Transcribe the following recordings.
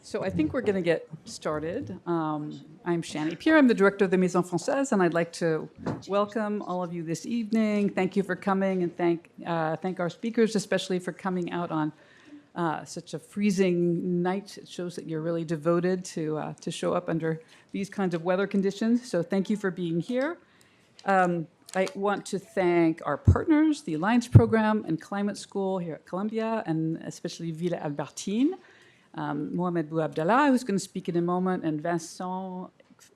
So I think we're going to get started. I'm Shani Pierre. I'm the director of the Maison Française, and I'd like to welcome all of you this evening. Thank you for coming, and thank our speakers, especially for coming out on such a freezing night. It shows that you're really devoted to show up under these kinds of weather conditions. So thank you for being here. I want to thank our partners, the Alliance Program and Climate School here at Columbia, and especially Villa Albertine. Mohamed Bouabdallah, who's going to speak in a moment, and Vincent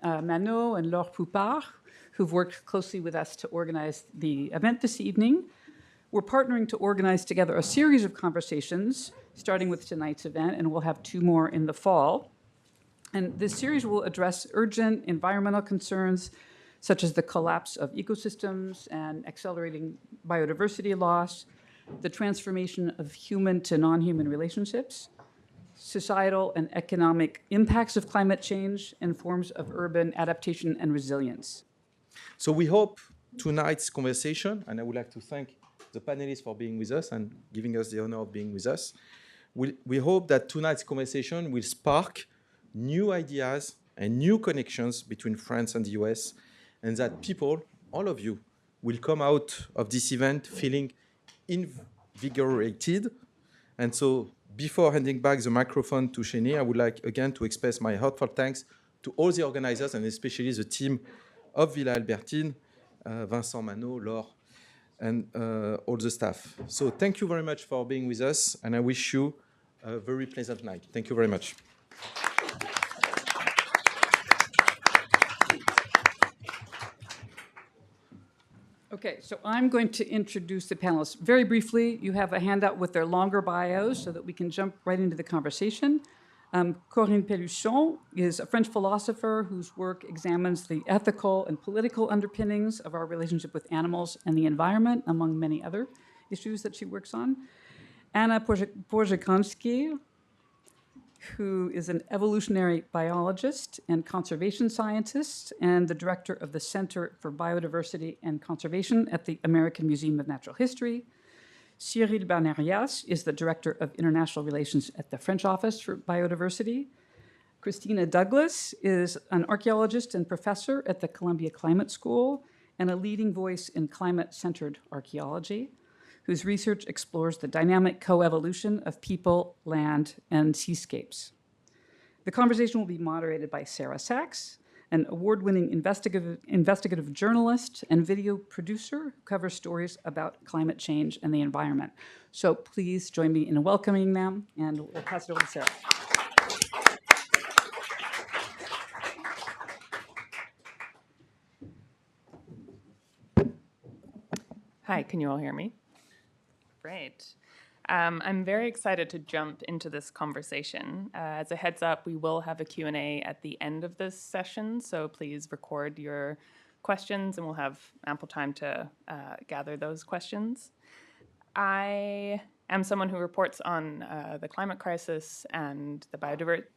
Manot and Laure Poupard, who've worked closely with us to organize the event this evening. We're partnering to organize together a series of conversations, starting with tonight's event, and we'll have 2 more in the fall. And this series will address urgent environmental concerns, such as the collapse of ecosystems and accelerating biodiversity loss, the transformation of human to non-human relationships, societal and economic impacts of climate change, and forms of urban adaptation and resilience. So we hope tonight's conversation, and I would like to thank the panelists for being with us and giving us the honor of being with us. We hope that tonight's conversation will spark new ideas and new connections between France and the US, and that people, all of you, will come out of this event feeling invigorated. And so before handing back the microphone to Shani, I would like again to express my heartfelt thanks to all the organizers and especially the team of Villa Albertine, Vincent Manot, Laure, and all the staff. So thank you very much for being with us, and I wish you a very pleasant night. Thank you very much. Okay, so I'm going to introduce the panelists very briefly. You have a handout with their longer bios so that we can jump right into the conversation. Corine Pelluchon is a French philosopher whose work examines the ethical and political underpinnings of our relationship with animals and the environment, among many other issues that she works on. Anna Porzecanski, who is an evolutionary biologist and conservation scientist and the director of the Center for Biodiversity and Conservation at the American Museum of Natural History. Cyrille Barnerias is the director of international relations at the French Office for Biodiversity. Kristina Douglass is an archaeologist and professor at the Columbia Climate School and a leading voice in climate-centered archaeology, whose research explores the dynamic coevolution of people, land, and seascapes. The conversation will be moderated by Sarah Sax, an award-winning investigative journalist and video producer who covers stories about climate change and the environment. So please join me in welcoming them, and we'll pass it over to Sarah. Hi, can you all hear me? Great. I'm very excited to jump into this conversation. As a heads up, we will have a Q&A at the end of this session, so please record your questions and we'll have ample time to gather those questions. I am someone who reports on the climate crisis and the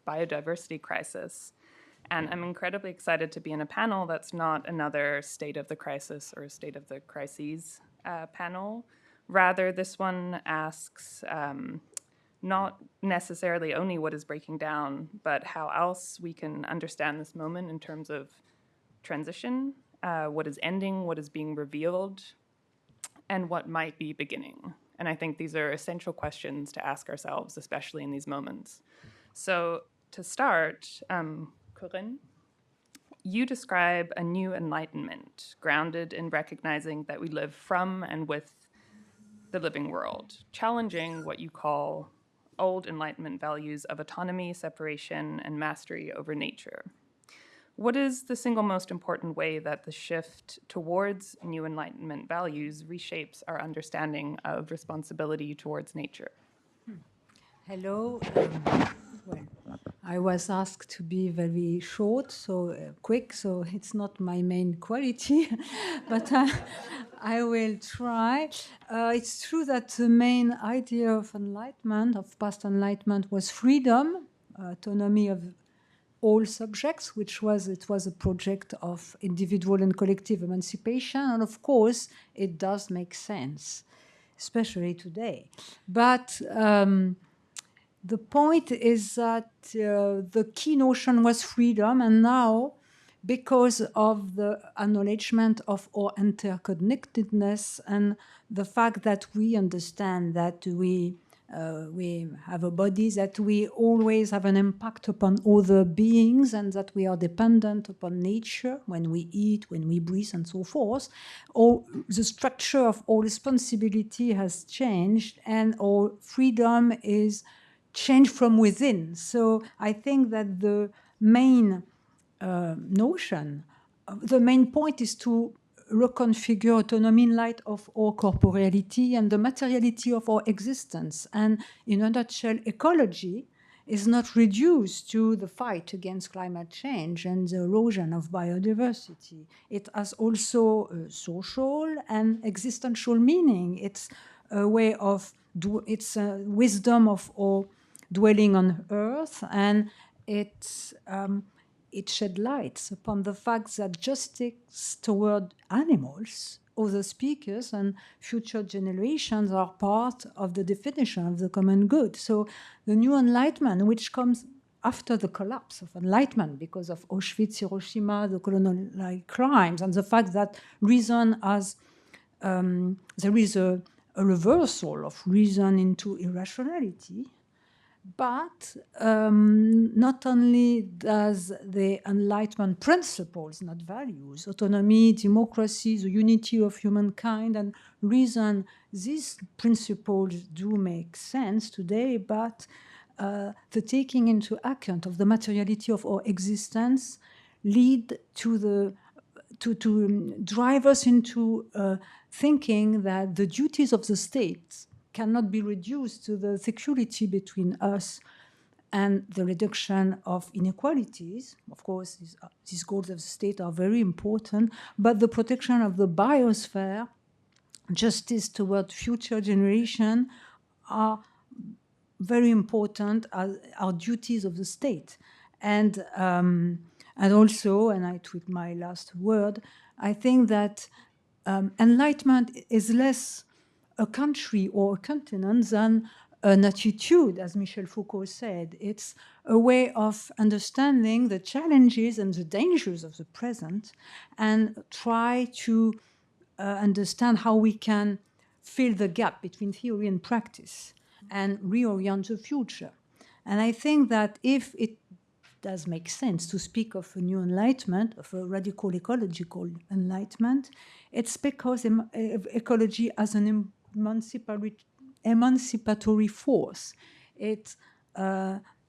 biodiversity crisis, and I'm incredibly excited to be in a panel that's not another state of the crisis or state of the crises panel. Rather, this one asks not necessarily only what is breaking down, but how else we can understand this moment in terms of transition, what is ending, what is being revealed, and what might be beginning. And I think these are essential questions to ask ourselves, especially in these moments. So to start, Corine, you describe a new enlightenment grounded in recognizing that we live from and with the living world, challenging what you call old Enlightenment values of autonomy, separation, and mastery over nature. What is the single most important way that the shift towards new Enlightenment values reshapes our understanding of responsibility towards nature? Hello. Well, I was asked to be very short, so quick, so it's not my main quality, but I will try. It's true that the main idea of enlightenment, of past enlightenment, was freedom, autonomy of all subjects, it was a project of individual and collective emancipation, and of course, it does make sense, especially today. But the point is that the key notion was freedom, and now, because of the acknowledgement of our interconnectedness and the fact that we understand that we have a body, that we always have an impact upon other beings, and that we are dependent upon nature when we eat, when we breathe, and so forth. The structure of our responsibility has changed, and our freedom is changed from within. So I think that the main notion, the main point is to reconfigure autonomy in light of our corporeality and the materiality of our existence. And in a nutshell, ecology is not reduced to the fight against climate change and the erosion of biodiversity. It has also social and existential meaning. It's a way of, it's a wisdom of our dwelling on Earth, and it shed light upon the fact that justice toward animals, other speakers, and future generations are part of the definition of the common good. So the new enlightenment, which comes after the collapse of enlightenment because of Auschwitz, Hiroshima, the colonial crimes, and the fact that reason has, there is a reversal of reason into irrationality. But not only does the Enlightenment principles, not values, autonomy, democracy, the unity of humankind, and reason, these principles do make sense today, but the taking into account of the materiality of our existence lead to drive us into thinking that the duties of the state cannot be reduced to the security between us and the reduction of inequalities. Of course, these goals of the state are very important, but the protection of the biosphere, justice toward future generation are very important as our duties of the state. And also, and I tweet my last word, I think that enlightenment is less a country or a continent than an attitude, as Michel Foucault said. It's a way of understanding the challenges and the dangers of the present and try to understand how we can fill the gap between theory and practice and reorient the future. And I think that if it does make sense to speak of a new enlightenment, of a radical ecological enlightenment, it's because ecology as an emancipatory force. It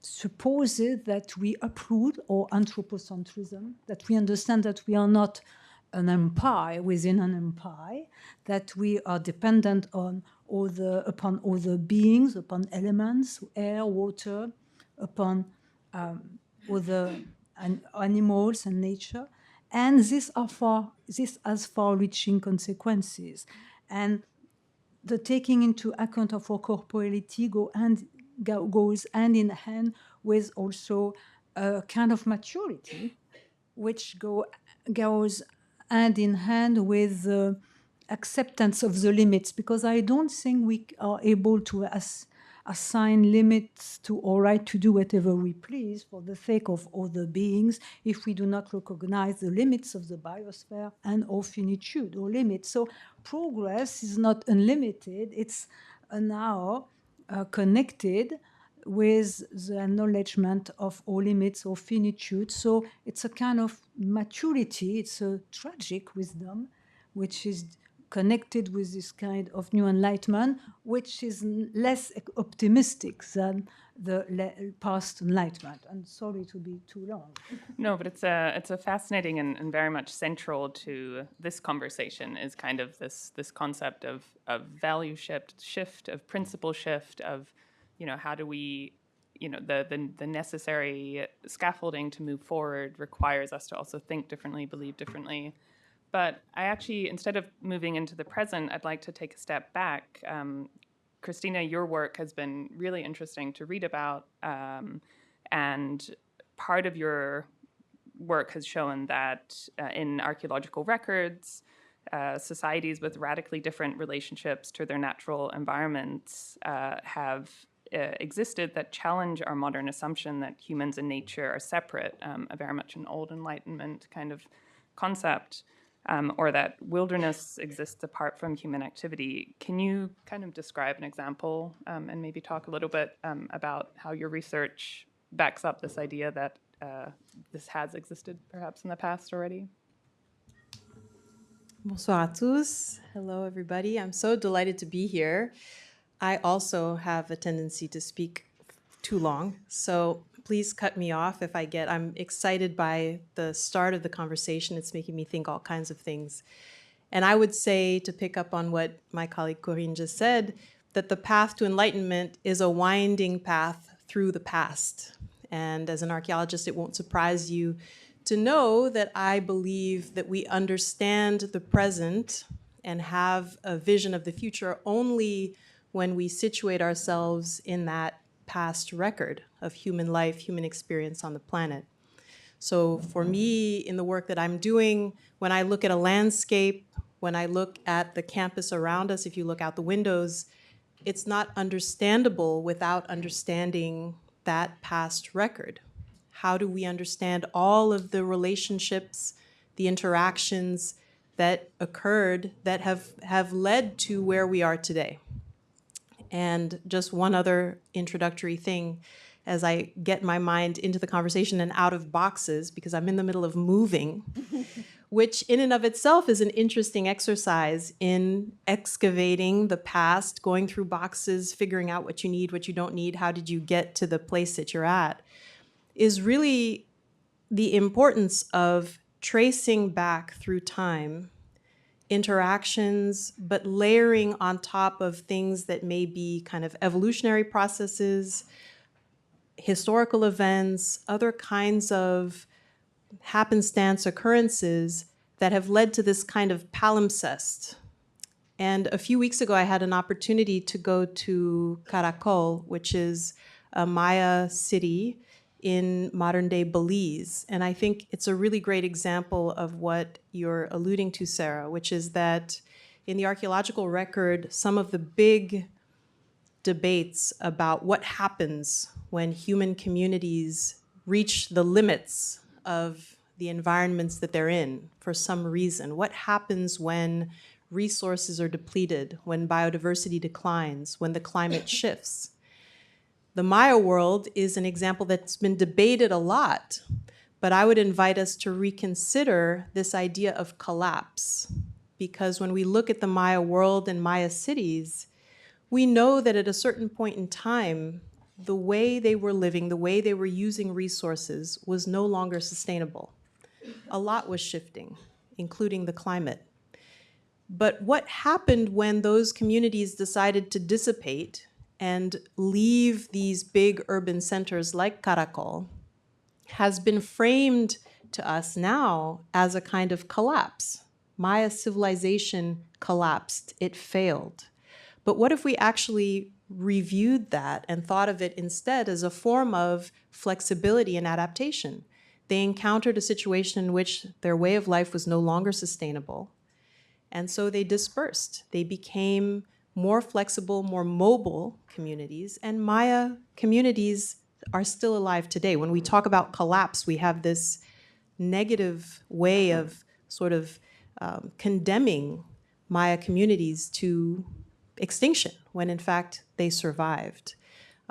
supposes that we uproot our anthropocentrism, that we understand that we are not an empire within an empire, that we are dependent upon other beings, upon elements, air, water, upon other animals and nature. And this has far-reaching consequences. And the taking into account of our corporeality goes hand in hand with also a kind of maturity, which goes hand in hand with the acceptance of the limits, because I don't think we are able to assign limits to our right to do whatever we please for the sake of other beings if we do not recognize the limits of the biosphere and our finitude or limits. So progress is not unlimited. It's now connected with the acknowledgement of our limits or finitude. So it's a kind of maturity. It's a tragic wisdom, which is connected with this kind of new enlightenment, which is less optimistic than the past enlightenment. I'm sorry to be too long. No, but it's a fascinating and very much central to this conversation is kind of this concept of value shift, of principle shift, of, you know, how do we, you know, the necessary scaffolding to move forward requires us to also think differently, believe differently. But I actually, instead of moving into the present, I'd like to take a step back. Kristina, your work has been really interesting to read about, and part of your work has shown that in archaeological records, societies with radically different relationships to their natural environments have existed that challenge our modern assumption that humans and nature are separate, very much an old Enlightenment kind of concept, or that wilderness exists apart from human activity. Can you kind of describe an example and maybe talk a little bit about how your research backs up this idea that this has existed perhaps in the past already? Bonsoir à tous. Hello, everybody. I'm so delighted to be here. I also have a tendency to speak too long, so please cut me off if I'm excited by the start of the conversation. It's making me think all kinds of things. And I would say, to pick up on what my colleague Corine just said, that the path to enlightenment is a winding path through the past. And as an archaeologist, it won't surprise you to know that I believe that we understand the present and have a vision of the future only when we situate ourselves in that past record of human life, human experience on the planet. So for me, in the work that I'm doing, when I look at a landscape, when I look at the campus around us, if you look out the windows, it's not understandable without understanding that past record. How do we understand all of the relationships, the interactions that occurred that have led to where we are today? And just one other introductory thing as I get my mind into the conversation and out of boxes, because I'm in the middle of moving, which in and of itself is an interesting exercise in excavating the past, going through boxes, figuring out what you need, what you don't need, how did you get to the place that you're at, is really the importance of tracing back through time interactions, but layering on top of things that may be kind of evolutionary processes, historical events, other kinds of happenstance occurrences that have led to this kind of palimpsest. And a few weeks ago, I had an opportunity to go to Caracol, which is a Maya city in modern-day Belize. And I think it's a really great example of what you're alluding to, Sarah, which is that in the archaeological record, some of the big debates about what happens when human communities reach the limits of the environments that they're in for some reason. What happens when resources are depleted, when biodiversity declines, when the climate shifts? The Maya world is an example that's been debated a lot, but I would invite us to reconsider this idea of collapse, because when we look at the Maya world and Maya cities, we know that at a certain point in time, the way they were living, the way they were using resources was no longer sustainable. A lot was shifting, including the climate. But what happened when those communities decided to dissipate and leave these big urban centers like Caracol has been framed to us now as a kind of collapse. Maya civilization collapsed, it failed. But what if we actually reviewed that and thought of it instead as a form of flexibility and adaptation? They encountered a situation in which their way of life was no longer sustainable, and so they dispersed. They became more flexible, more mobile communities, and Maya communities are still alive today. When we talk about collapse, we have this negative way of sort of condemning Maya communities to extinction, when in fact they survived.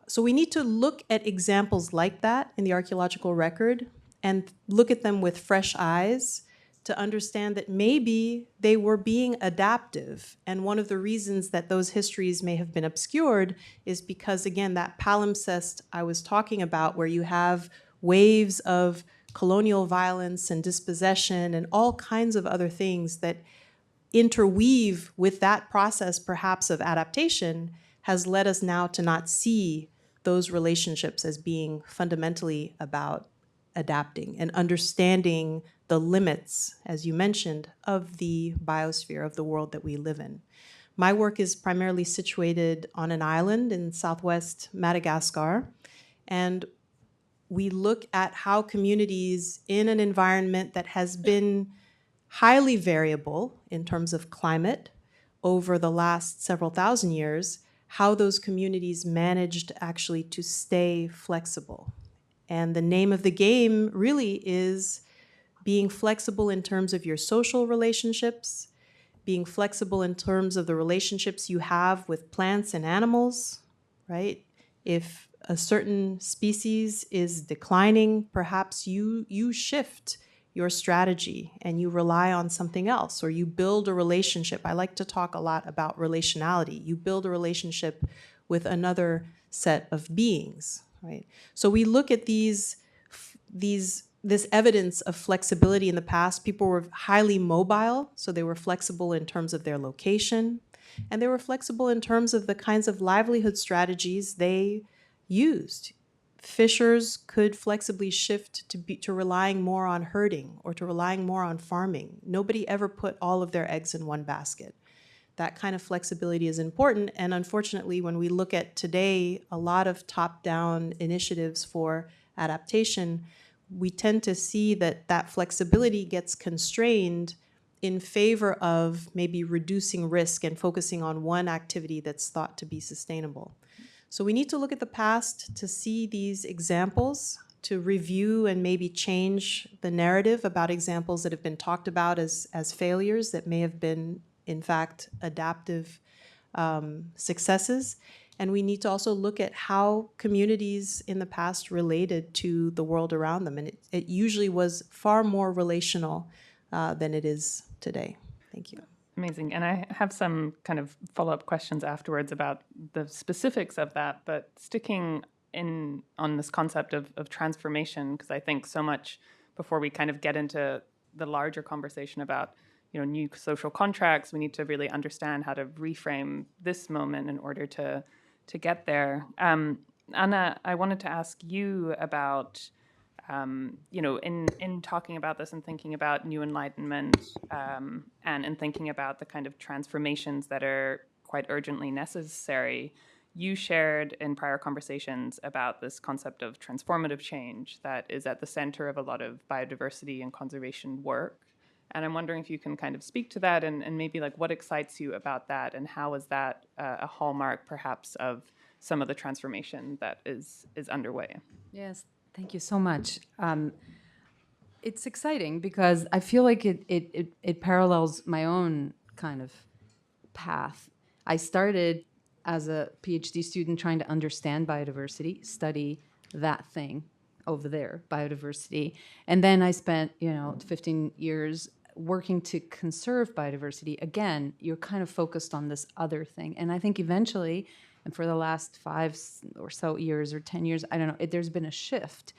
So we need to look at examples like that in the archaeological record and look at them with fresh eyes to understand that maybe they were being adaptive. And one of the reasons that those histories may have been obscured is because, again, that palimpsest I was talking about, where you have waves of colonial violence and dispossession and all kinds of other things that interweave with that process, perhaps, of adaptation, has led us now to not see those relationships as being fundamentally about adapting and understanding the limits, as you mentioned, of the biosphere, of the world that we live in. My work is primarily situated on an island in southwest Madagascar, and we look at how communities in an environment that has been highly variable in terms of climate over the last several thousand years how those communities managed actually to stay flexible. And the name of the game really is being flexible in terms of your social relationships, being flexible in terms of the relationships you have with plants and animals, right? If a certain species is declining, perhaps you shift your strategy and you rely on something else, or you build a relationship. I like to talk a lot about relationality. You build a relationship with another set of beings, right? So we look at this evidence of flexibility in the past. People were highly mobile, so they were flexible in terms of their location, and they were flexible in terms of the kinds of livelihood strategies they used. Fishers could flexibly shift to relying more on herding or to relying more on farming. Nobody ever put all of their eggs in one basket. That kind of flexibility is important, and unfortunately, when we look at today, a lot of top-down initiatives for adaptation, we tend to see that that flexibility gets constrained in favor of maybe reducing risk and focusing on one activity that's thought to be sustainable. So we need to look at the past to see these examples, to review and maybe change the narrative about examples that have been talked about as failures that may have been, in fact, adaptive successes. And we need to also look at how communities in the past related to the world around them. And it usually was far more relational than it is today. Thank you. Amazing. And I have some kind of follow-up questions afterwards about the specifics of that, but sticking in on this concept of transformation, because I think so much before we kind of get into the larger conversation about new social contracts, we need to really understand how to reframe this moment in order to get there. Anna, I wanted to ask you about, in talking about this and thinking about new enlightenment and in thinking about the kind of transformations that are quite urgently necessary, you shared in prior conversations about this concept of transformative change that is at the center of a lot of biodiversity and conservation work. And I'm wondering if you can kind of speak to that and maybe like what excites you about that and how is that a hallmark perhaps of some of the transformation that is underway? Yes, thank you so much. It's exciting because I feel like it parallels my own kind of path. I started as a PhD student trying to understand biodiversity, study that thing over there, biodiversity. And then I spent, 15 years working to conserve biodiversity. Again, you're kind of focused on this other thing. And I think eventually, and for the last 5 or so years or 10 years, I don't know, there's been a shift,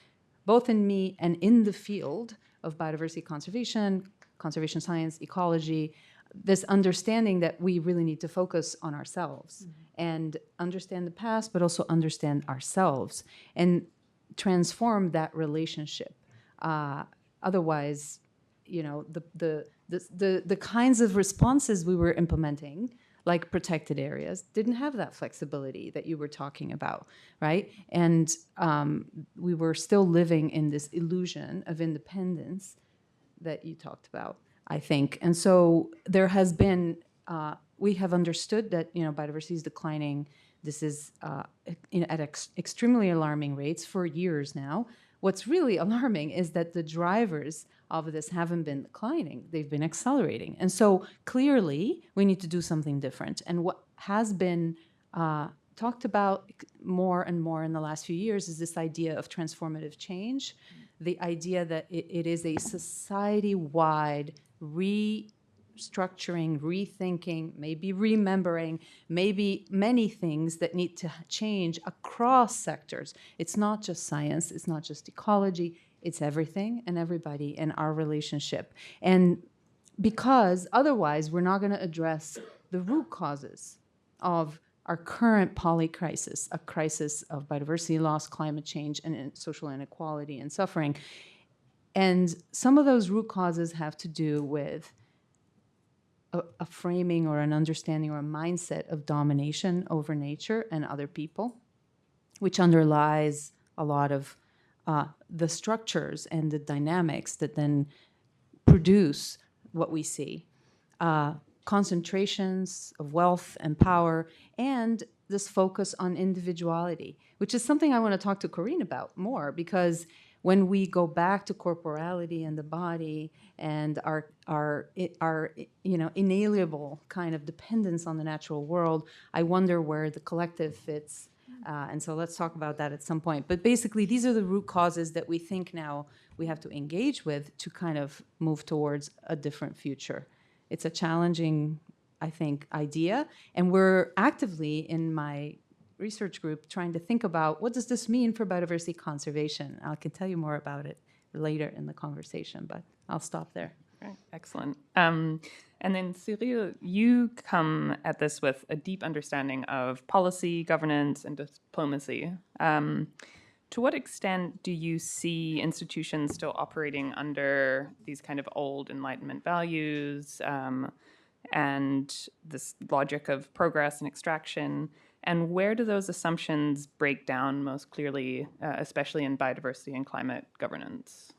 both in me and in the field of biodiversity conservation, conservation science, ecology, this understanding that we really need to focus on ourselves and understand the past, but also understand ourselves and transform that relationship. Otherwise, the kinds of responses we were implementing, like protected areas, didn't have that flexibility that you were talking about, right? And we were still living in this illusion of independence that you talked about, I think. And so there has been, we have understood that, biodiversity is declining. This is at extremely alarming rates for years now. What's really alarming is that the drivers of this haven't been declining. They've been accelerating. And so clearly, we need to do something different. And what has been talked about more and more in the last few years is this idea of transformative change, the idea that it is a society-wide restructuring, rethinking, maybe remembering, maybe many things that need to change across sectors. It's not just science, it's not just ecology, it's everything and everybody in our relationship. And because otherwise we're not going to address the root causes of our current polycrisis, a crisis of biodiversity loss, climate change, and social inequality and suffering. And some of those root causes have to do with a framing or an understanding or a mindset of domination over nature and other people, which underlies a lot of the structures and the dynamics that then produce what we see. concentrations of wealth and power, and this focus on individuality, which is something I want to talk to Corine about more, because when we go back to corporality and the body and our inalienable kind of dependence on the natural world, I wonder where the collective fits. And so let's talk about that at some point. But basically, these are the root causes that we think now we have to engage with to kind of move towards a different future. It's a challenging, I think, idea. And we're actively, in my research group, trying to think about what does this mean for biodiversity conservation. I can tell you more about it later in the conversation, but I'll stop there. Right. Excellent. And then Cyrille, you come at this with a deep understanding of policy, governance, and diplomacy. To what extent do you see institutions still operating under these kind of old Enlightenment values and this logic of progress and extraction? And where do those assumptions break down most clearly, especially in biodiversity and climate governance?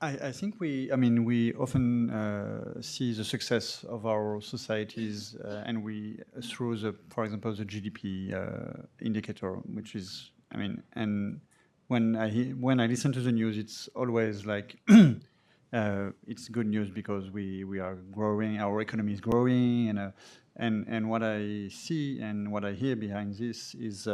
I think we often see the success of our societies, and through for example, the GDP indicator, which is, and when I listen to the news, it's always like it's good news because we are growing, our economy is growing, and what I see and what I hear behind this is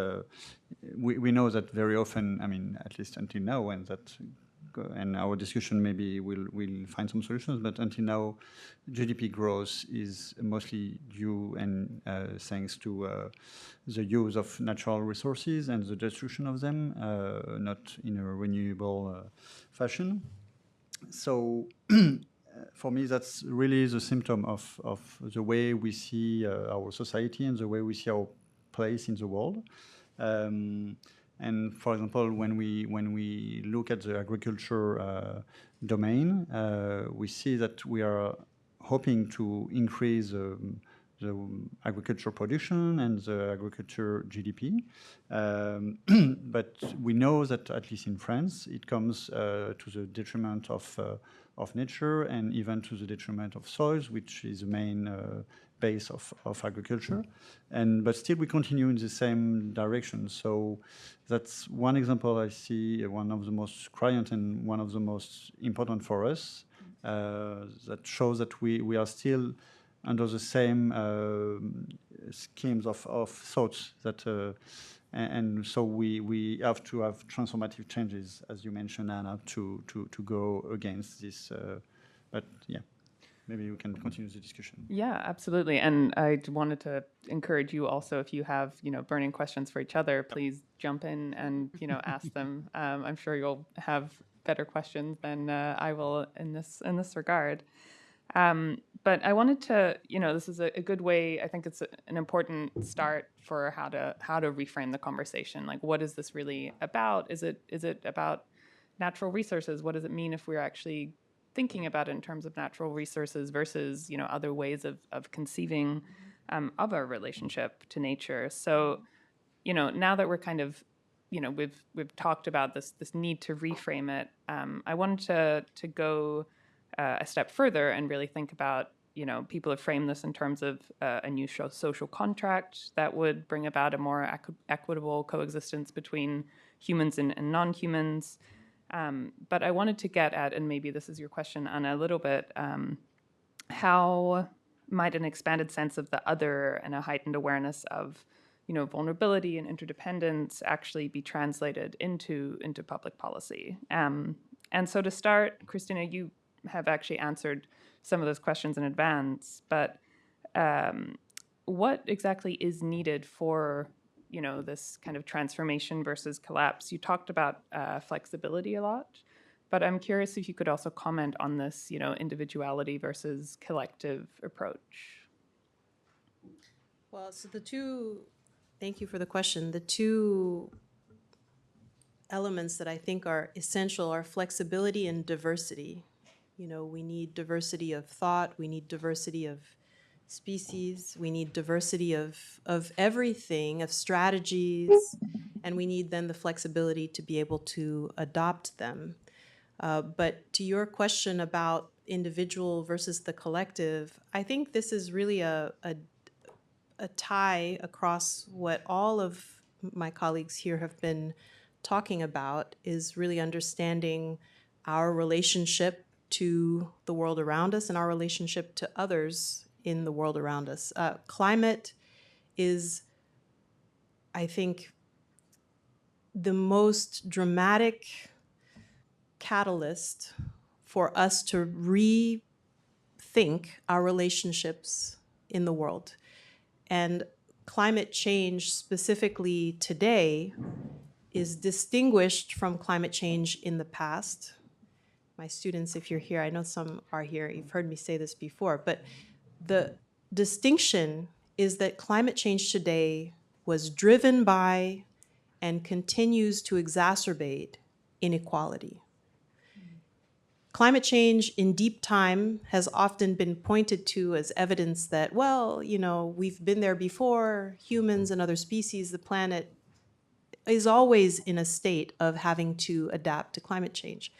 we know that very often, at least until now, and our discussion maybe we'll find some solutions, but until now, GDP growth is mostly due and thanks to the use of natural resources and the destruction of them, not in a renewable fashion. So for me, that's really the symptom of the way we see our society and the way we see our place in the world. And for example, when we look at the agriculture domain, we see that we are hoping to increase the agriculture production and the agriculture GDP. But we know that, at least in France, it comes to the detriment of nature and even to the detriment of soils, which is the main base of agriculture. But still we continue in the same direction. So that's one example I see, one of the most criant and one of the most important for us, that shows that we are still under the same schemes of thoughts that and so we have to have transformative changes, as you mentioned, Anna, to go against this. But yeah, maybe we can continue the discussion. Yeah, absolutely. And I wanted to encourage you also, if you have burning questions for each other, please jump in and ask them. I'm sure you'll have better questions than I will in this regard. But I wanted to, this is a good way. I think it's an important start for how to reframe the conversation. Like, what is this really about? Is it about natural resources? What does it mean if we're actually thinking about it in terms of natural resources versus other ways of conceiving of our relationship to nature? So, now that we're kind of we've talked about this need to reframe it, I wanted to go a step further and really think about, people have framed this in terms of a new social contract that would bring about a more equitable coexistence between humans and non-humans. But I wanted to get at, and maybe this is your question, Anna, a little bit, how might an expanded sense of the other and a heightened awareness of, vulnerability and interdependence actually be translated into public policy? And so to start, Kristina, you have actually answered some of those questions in advance, but what exactly is needed for this kind of transformation versus collapse? You talked about flexibility a lot, but I'm curious if you could also comment on this, individuality versus collective approach. Well, so thank you for the question. The two elements that I think are essential are flexibility and diversity. We need diversity of thought, we need diversity of species, we need diversity of everything, of strategies, and we need then the flexibility to be able to adopt them. But to your question about individual versus the collective, I think this is really a tie across what all of my colleagues here have been talking about, is really understanding our relationship to the world around us and our relationship to others in the world around us. Climate is, I think, the most dramatic catalyst for us to rethink our relationships in the world. And climate change specifically today is distinguished from climate change in the past. My students, if you're here, I know some are here, you've heard me say this before, but the distinction is that climate change today was driven by and continues to exacerbate inequality. Climate change in deep time has often been pointed to as evidence that, well, you know, we've been there before, humans and other species, the planet is always in a state of having to adapt to climate change.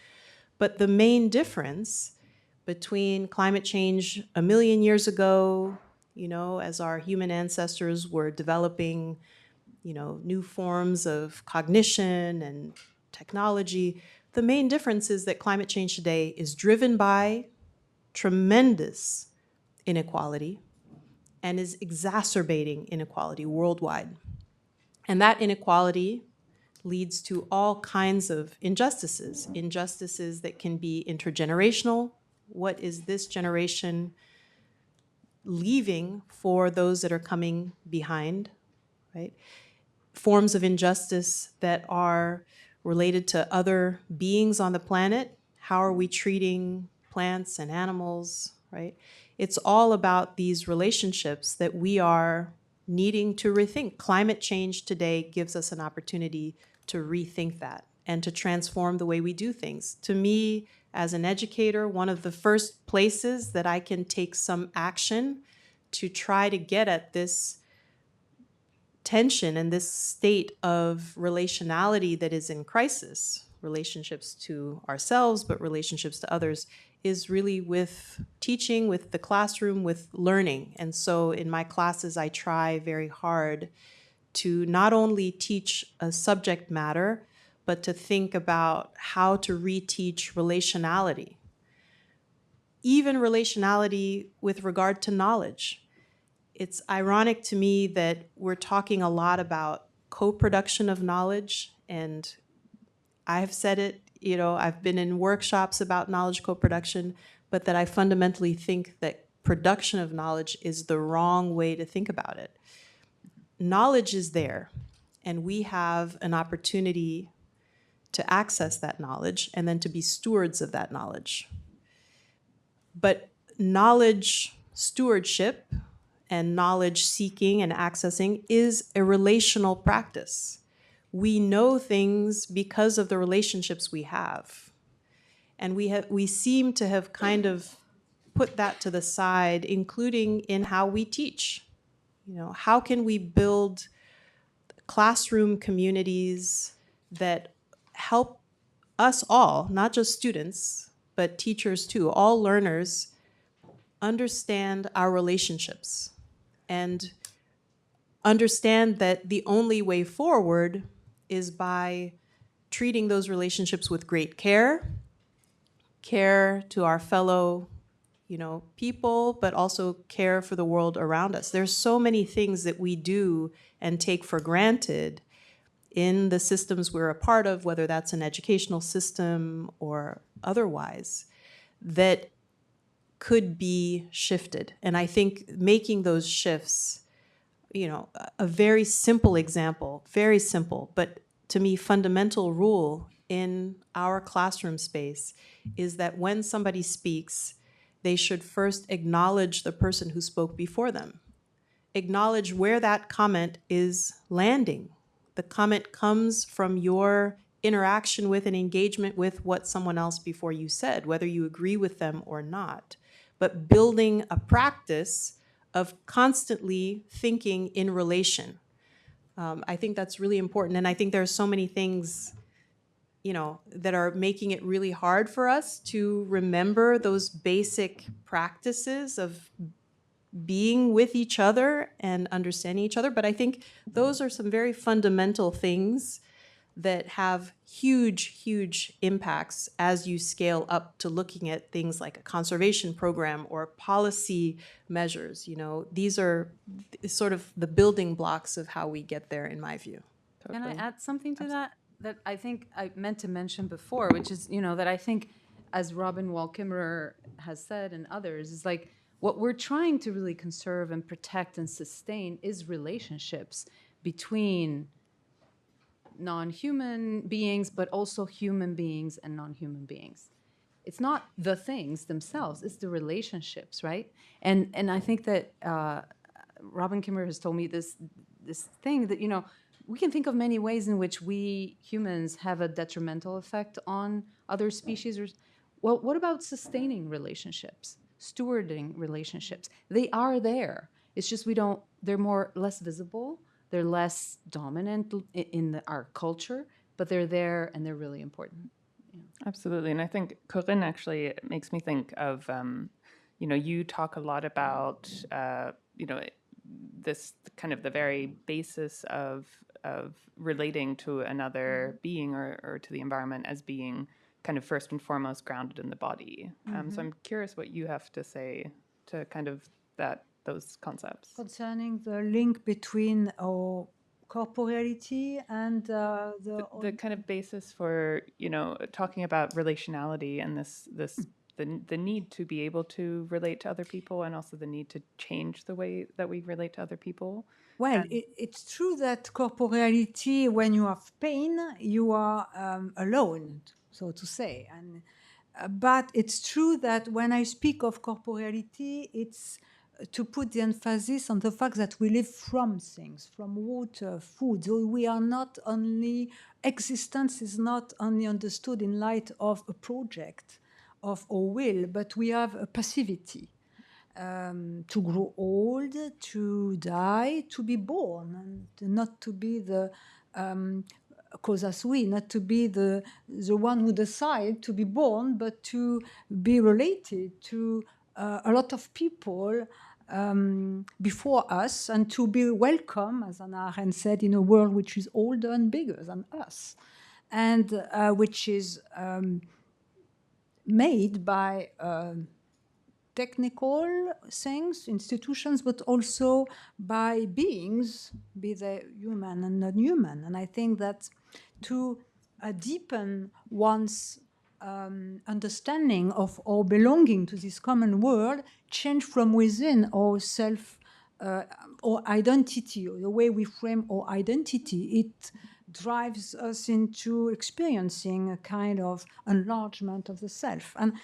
But the main difference between climate change 1 million years ago, you know, as our human ancestors were developing, you know, new forms of cognition and technology, the main difference is that climate change today is driven by tremendous inequality and is exacerbating inequality worldwide. And that inequality leads to all kinds of injustices, injustices that can be intergenerational. What is this generation leaving for those that are coming behind, right? Forms of injustice that are related to other beings on the planet. How are we treating plants and animals, right? It's all about these relationships that we are needing to rethink. Climate change today gives us an opportunity to rethink that and to transform the way we do things. To me, as an educator, one of the first places that I can take some action to try to get at this tension and this state of relationality that is in crisis, relationships to ourselves, but relationships to others, is really with teaching, with the classroom, with learning. And so in my classes, I try very hard to not only teach a subject matter, but to think about how to reteach relationality. Even relationality with regard to knowledge. It's ironic to me that we're talking a lot about co-production of knowledge, and I've said it, you know, I've been in workshops about knowledge co-production, but that I fundamentally think that production of knowledge is the wrong way to think about it. Knowledge is there, and we have an opportunity to access that knowledge and then to be stewards of that knowledge. But knowledge stewardship and knowledge seeking and accessing is a relational practice. We know things because of the relationships we have. And we seem to have kind of put that to the side, including in how we teach. You know, how can we build classroom communities that help us all, not just students, but teachers too, all learners, understand our relationships and understand that the only way forward is by treating those relationships with great care to our fellow, you know, people, but also care for the world around us. There's so many things that we do and take for granted in the systems we're a part of, whether that's an educational system or otherwise, that could be shifted. And I think making those shifts, you know, a very simple example, very simple, but to me fundamental rule in our classroom space is that when somebody speaks, they should first acknowledge the person who spoke before them. Acknowledge where that comment is landing. The comment comes from your interaction with and engagement with what someone else before you said, whether you agree with them or not. But building a practice of constantly thinking in relation. I think that's really important. And I think there are so many things, that are making it really hard for us to remember those basic practices of being with each other and understanding each other. But I think those are some very fundamental things that have huge, huge impacts as you scale up to looking at things like a conservation program or policy measures. These are sort of the building blocks of how we get there, in my view. Can I add something to that I think I meant to mention before, which is, that I think, as Robin Wall-Kimmerer has said and others, is like what we're trying to really conserve and protect and sustain is relationships between non-human beings, but also human beings and non-human beings. It's not the things themselves, it's the relationships, right? And I think that Robin Kimmerer has told me this thing that, we can think of many ways in which we humans have a detrimental effect on other species. Well, what about sustaining relationships, stewarding relationships? They are there. It's just they're less visible, they're less dominant in our culture, but they're there and they're really important. Yeah. Absolutely. And I think Corine actually makes me think of, you talk a lot about, this kind of the very basis of relating to another being or to the environment as being kind of first and foremost grounded in the body. So I'm curious what you have to say to kind of those concepts. Concerning the link between our corporeality and the kind of basis for talking about relationality and the need to be able to relate to other people, and also the need to change the way that we relate to other people. Well, it's true that corporeality, when you have pain, you are alone, so to say. And but it's true that when I speak of corporeality, it's to put the emphasis on the fact that we live from things, from water, food. So we are not only, existence is not only understood in light of a project of our will, but we have a passivity. To grow old, to die, to be born, and not to be the cosa sui, not to be the one who decides to be born, but to be related to a lot of people before us, and to be welcome, as Hannah Arendt said, in a world which is older and bigger than us, and which is made by technical things, institutions, but also by beings, be they human and non-human. And I think that to deepen one's understanding of our belonging to this common world, change from within our self, or identity, or the way we frame our identity, it drives us into experiencing a kind of enlargement of the self. And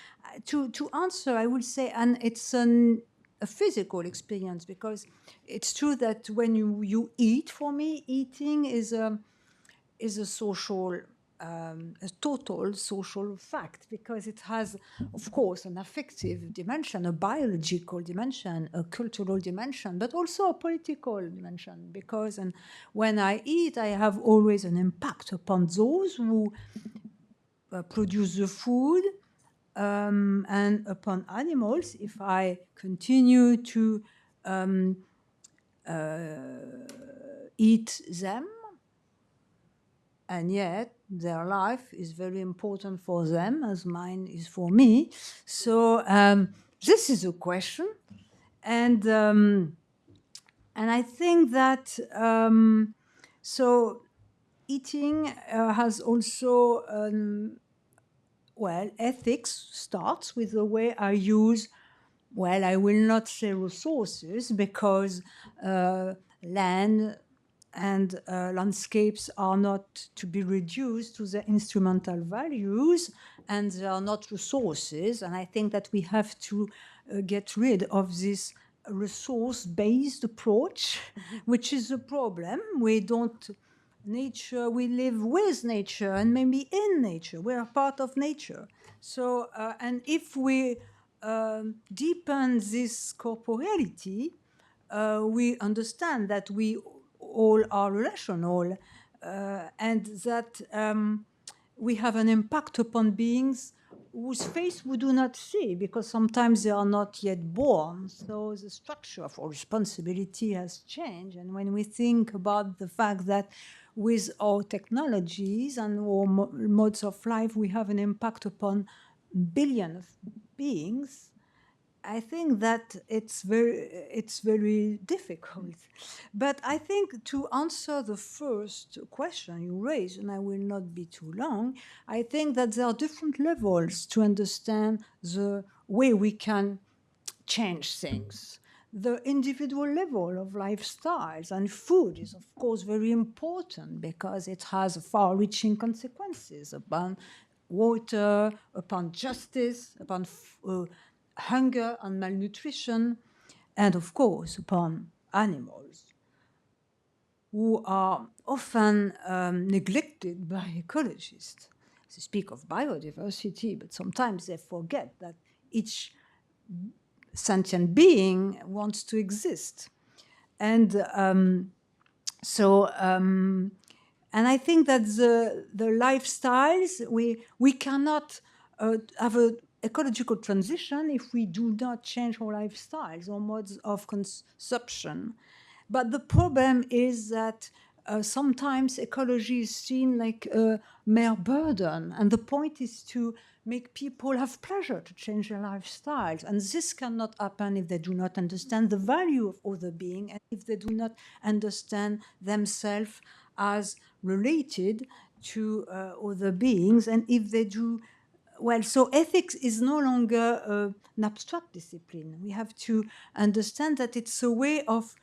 to answer, I would say, and it's a physical experience, because it's true that when you eat, for me, eating is a social, a total social fact, because it has, of course, an affective dimension, a biological dimension, a cultural dimension, but also a political dimension, because when I eat, I have always an impact upon those who produce the food, and upon animals. If I continue to eat them, and yet their life is very important for them as mine is for me. So this is a question, and I think that so eating has also well, ethics starts with the way I use. Well, I will not say resources, because land and landscapes are not to be reduced to their instrumental values, and they are not resources. And I think that we have to get rid of this resource-based approach, which is a problem. We don't, nature, we live with nature and maybe in nature. We are part of nature. So, and if we deepen this corporeality, we understand that we all are relational, and that we have an impact upon beings whose face we do not see, because sometimes they are not yet born. So the structure of our responsibility has changed. And when we think about the fact that with our technologies and our modes of life, we have an impact upon billions of beings, I think that it's very difficult. But I think to answer the first question you raised, and I will not be too long, I think that there are different levels to understand the way we can change things. The individual level of lifestyles and food is, of course, very important because it has far-reaching consequences upon water, upon justice, upon hunger and malnutrition, and of course upon animals who are often neglected by ecologists. They speak of biodiversity, but sometimes they forget that each sentient being wants to exist. And and I think that the lifestyles, we cannot have an ecological transition if we do not change our lifestyles or modes of consumption. But the problem is that sometimes ecology is seen like a mere burden, and the point is to make people have pleasure to change their lifestyles. And this cannot happen if they do not understand the value of other being and if they do not understand themselves as related to other beings, and if they do. Well, so ethics is no longer an abstract discipline. We have to understand that it's a way of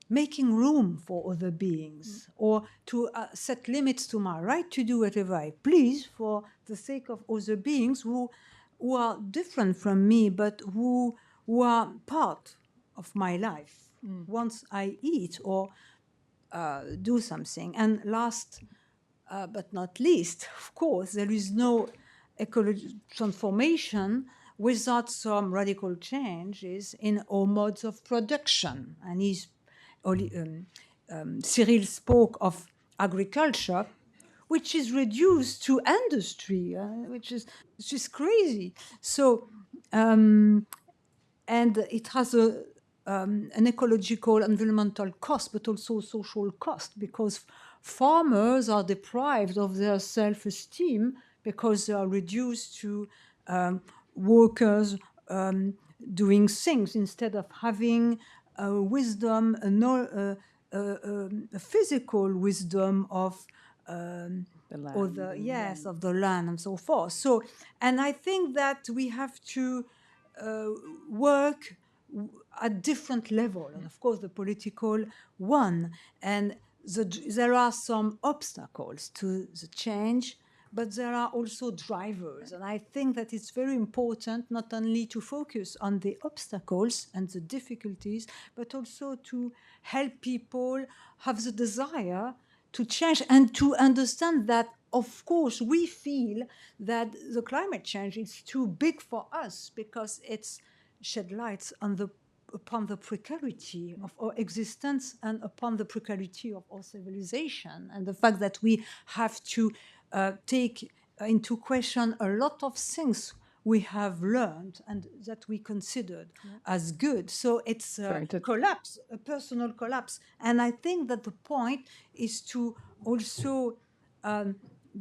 making room for other beings, or to set limits to my right to do whatever I please for the sake of other beings who are different from me, but who are part of my life once I eat or do something. And last but not least, of course, there is no ecological transformation without some radical changes in our modes of production. And Cyrille spoke of agriculture, which is reduced to industry, which is crazy. So, and it has an ecological, environmental cost, but also social cost, because farmers are deprived of their self-esteem because they are reduced to workers doing things instead of having wisdom, a physical wisdom of The land. of the land and so forth. So, and I think that we have to work at different level, and of course the political one. And there are some obstacles to the change, but there are also drivers. And I think that it's very important not only to focus on the obstacles and the difficulties, but also to help people have the desire to change and to understand that, of course, we feel that the climate change is too big for us because it's shed light upon the precarity of our existence and upon the precarity of our civilization, and the fact that we have to take into question a lot of things we have learned and that we considered as good. So it's a collapse, a personal collapse. And I think that the point is to also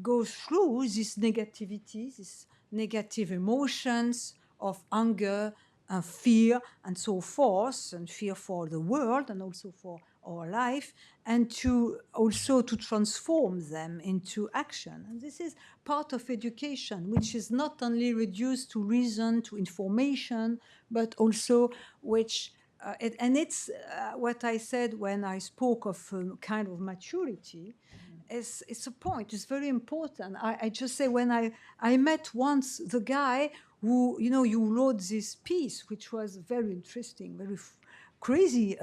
go through this negativity, these negative emotions of anger and fear and so forth, and fear for the world and also for our life, and to also to transform them into action. And this is part of education, which is not only reduced to reason, to information, but also which, it's what I said when I spoke of kind of maturity. It's a point, it's very important. I just say when I met once the guy who, you wrote this piece, which was very interesting, very crazy,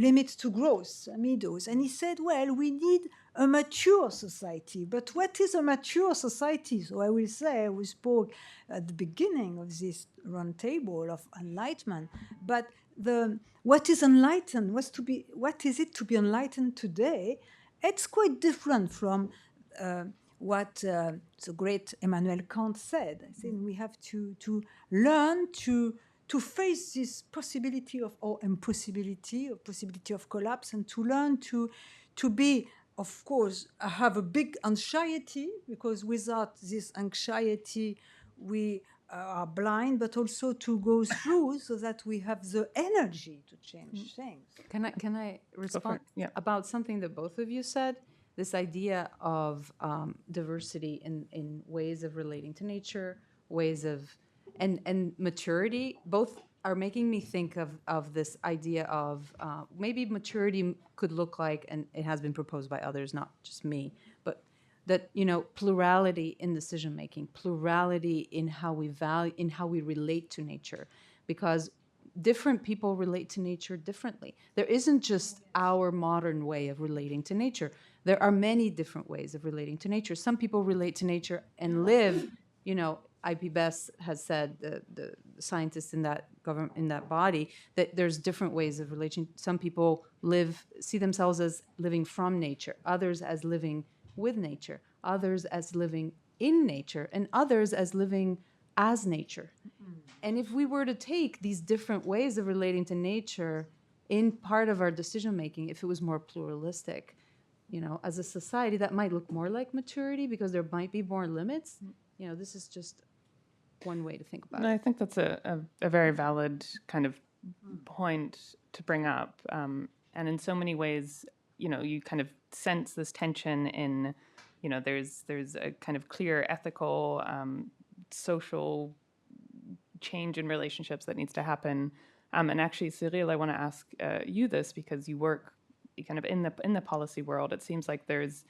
limits to growth, meadows. And he said, well, we need a mature society. But what is a mature society? So I will say, we spoke at the beginning of this round table of enlightenment, but what is enlightened? What is it to be enlightened today? it's quite different from what the great Immanuel Kant said. I think we have to learn to face this possibility of or impossibility, or possibility of collapse, and to learn to be, of course, have a big anxiety, because without this anxiety we are blind, but also to go through so that we have the energy to change things. Can I respond Yeah. about something that both of you said? This idea of diversity in ways of relating to nature, ways of and maturity. Both are making me think of this idea of maybe maturity could look like, and it has been proposed by others, not just me, but that, you know, plurality in decision making, plurality in how we value, in how we relate to nature, because different people relate to nature differently. There isn't just our modern way of relating to nature. There are many different ways of relating to nature. Some people relate to nature and live, you know, I.P. Best has said, the scientist in that government, in that body, that there's different ways of relating. Some people see themselves as living from nature, others as living with nature, others as living in nature, and others as living as nature. And if we were to take these different ways of relating to nature in part of our decision making, if it was more pluralistic, you know, as a society, that might look more like maturity, because there might be more limits. You know, this is just one way to think about No, it. I think that's a very valid kind of point to bring up. And in so many ways, you know, you kind of sense this tension in, you know, there's a kind of clear ethical, social change in relationships that needs to happen. And actually, Cyrille, I want to ask you this, because you work kind of in the policy world. It seems like there's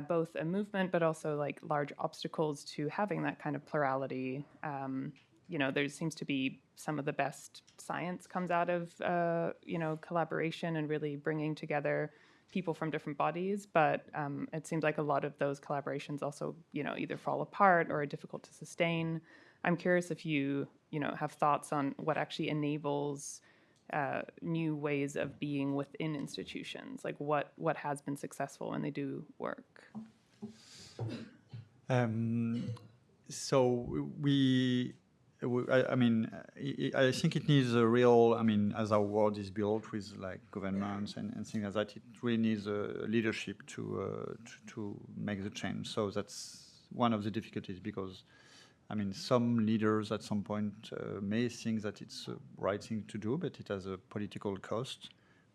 both a movement, but also like large obstacles to having that kind of plurality. You know, there seems to be some of the best science comes out of, you know, collaboration and really bringing together people from different bodies. But it seems like a lot of those collaborations also, you know, either fall apart or are difficult to sustain. I'm curious if you know, have thoughts on what actually enables new ways of being within institutions, like what has been successful when they do work. So I mean, I think it needs a real, I mean, as our world is built with like governments and things like that, it really needs a leadership to make the change. So that's one of the difficulties, because I mean, some leaders at some point may think that it's the right thing to do, but it has a political cost,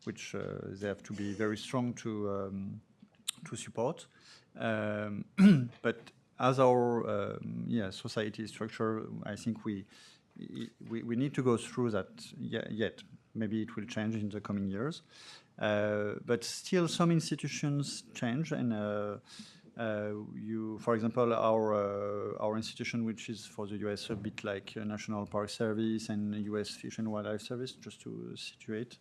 which they have to be very strong to support. But as our society structure, I think we need to go through that yet. Maybe it will change in the coming years. But still, some institutions change, and for example, our institution, which is for the US a bit like National Park Service and US Fish and Wildlife Service, just to situate.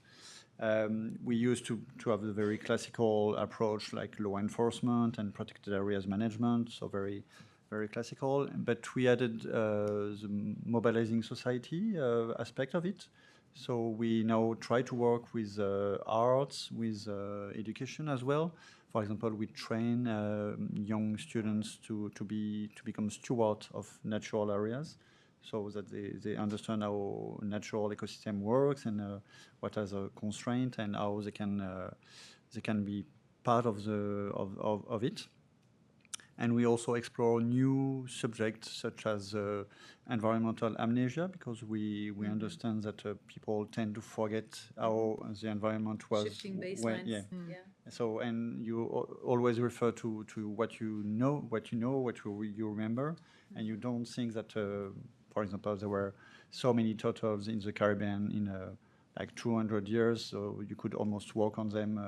We used to have the very classical approach, like law enforcement and protected areas management, so very, very classical. But we added the mobilizing society aspect of it. So we now try to work with arts, with education as well. For example, we train young students to become stewards of natural areas, so that they understand how natural ecosystem works and what are the constraints and how they can be part of it. And we also explore new subjects such as environmental amnesia, because we understand that people tend to forget how the environment was. Shifting baselines. So, and you always refer to what you know, what you remember, and you don't think that, for example, there were so many turtles in the Caribbean in like 200 years, so you could almost walk on them.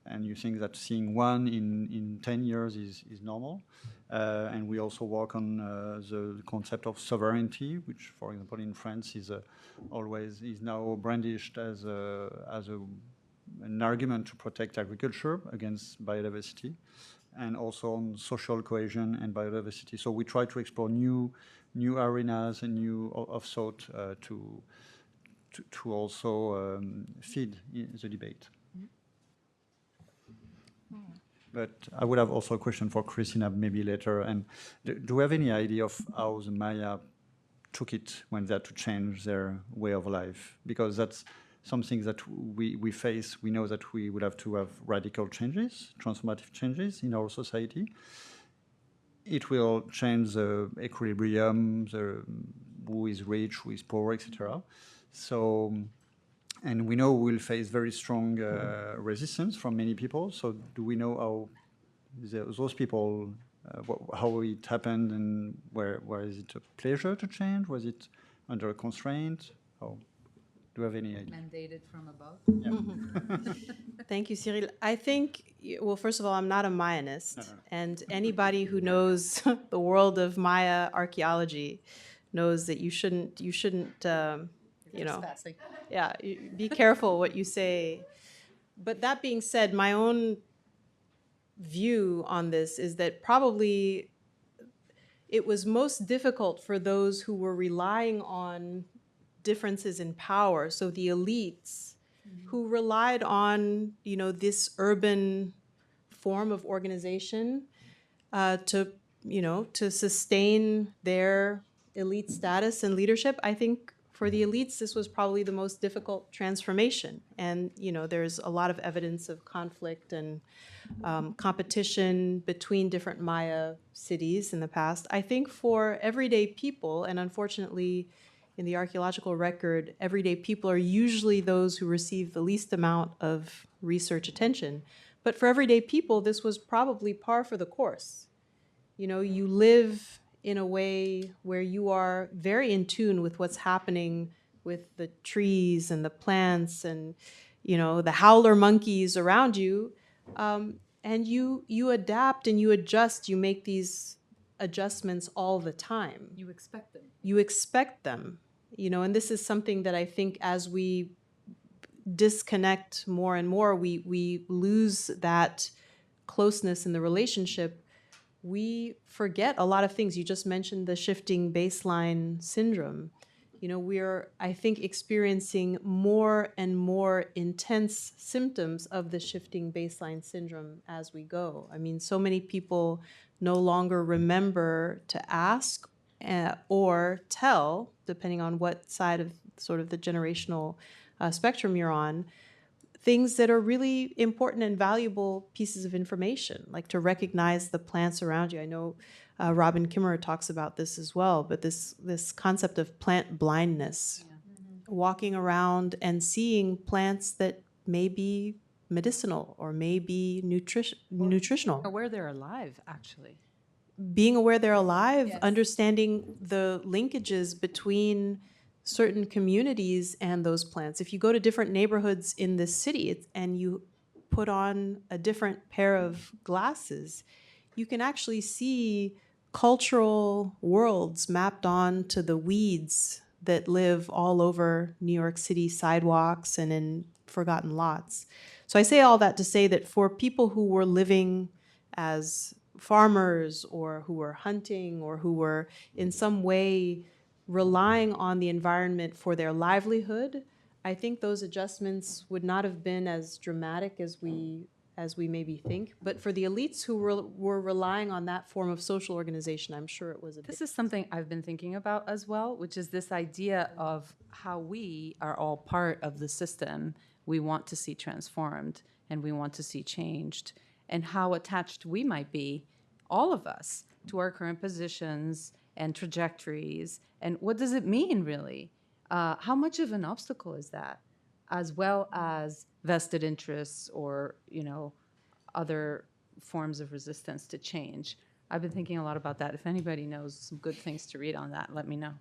And you think that seeing one in 10 years is normal. And we also work on the concept of sovereignty, which, for example, in France is now brandished as an argument to protect agriculture against biodiversity, and also on social cohesion and biodiversity. So we try to explore new arenas and new of thought to also feed the debate. But I would have also a question for Kristina maybe later. And do we have any idea of how the Maya took it when they had to change their way of life? Because that's something that we face. We know that we would have to have radical changes, transformative changes in our society. It will change the equilibrium, who is rich, who is poor, etc. So, and we know we'll face very strong resistance from many people. So do we know how those people, how it happened, and where is it a pleasure to change? Was it under a constraint? How? Do you have any idea? Mandated from above. Thank you, Cyrille. I think, well, first of all, I'm not a Mayanist, and anybody who knows the world of Maya archaeology knows that you shouldn't, be careful what you say. But that being said, my own view on this is that probably it was most difficult for those who were relying on differences in power, so the elites who relied on, this urban form of organization to sustain their elite status and leadership. I think for the elites, this was probably the most difficult transformation. And, there's a lot of evidence of conflict and competition between different Maya cities in the past. I think for everyday people, and unfortunately, in the archaeological record, everyday people are usually those who receive the least amount of research attention. But for everyday people, this was probably par for the course. You live in a way where you are very in tune with what's happening with the trees and the plants and, the howler monkeys around you. And you adapt and you adjust, you make these adjustments all the time. You expect them. You expect them, and this is something that I think as we disconnect more and more, we lose that closeness in the relationship. We forget a lot of things. You just mentioned the shifting baseline syndrome. We're, I think, experiencing more and more intense symptoms of the shifting baseline syndrome as we go. I mean, so many people no longer remember to ask or tell, depending on what side of sort of the generational spectrum you're on, things that are really important and valuable pieces of information, like to recognize the plants around you. I know Robin Kimmerer talks about this as well, but this concept of plant blindness, walking around and seeing plants that may be medicinal or may be nutritional. Aware they're alive, actually. Being aware they're alive, Yes. understanding the linkages between certain communities and those plants. If you go to different neighborhoods in this city and you put on a different pair of glasses, you can actually see cultural worlds mapped onto the weeds that live all over New York City sidewalks and in forgotten lots. So I say all that to say that for people who were living as farmers or who were hunting or who were in some way relying on the environment for their livelihood, I think those adjustments would not have been as dramatic as we maybe think. But for the elites who were relying on that form of social organization, I'm sure it was a bit. This is something I've been thinking about as well, which is this idea of how we are all part of the system we want to see transformed and we want to see changed, and how attached we might be, all of us, to our current positions and trajectories. And what does it mean, really? How much of an obstacle is that, as well as vested interests or, other forms of resistance to change? I've been thinking a lot about that. If anybody knows some good things to read on that, let me know.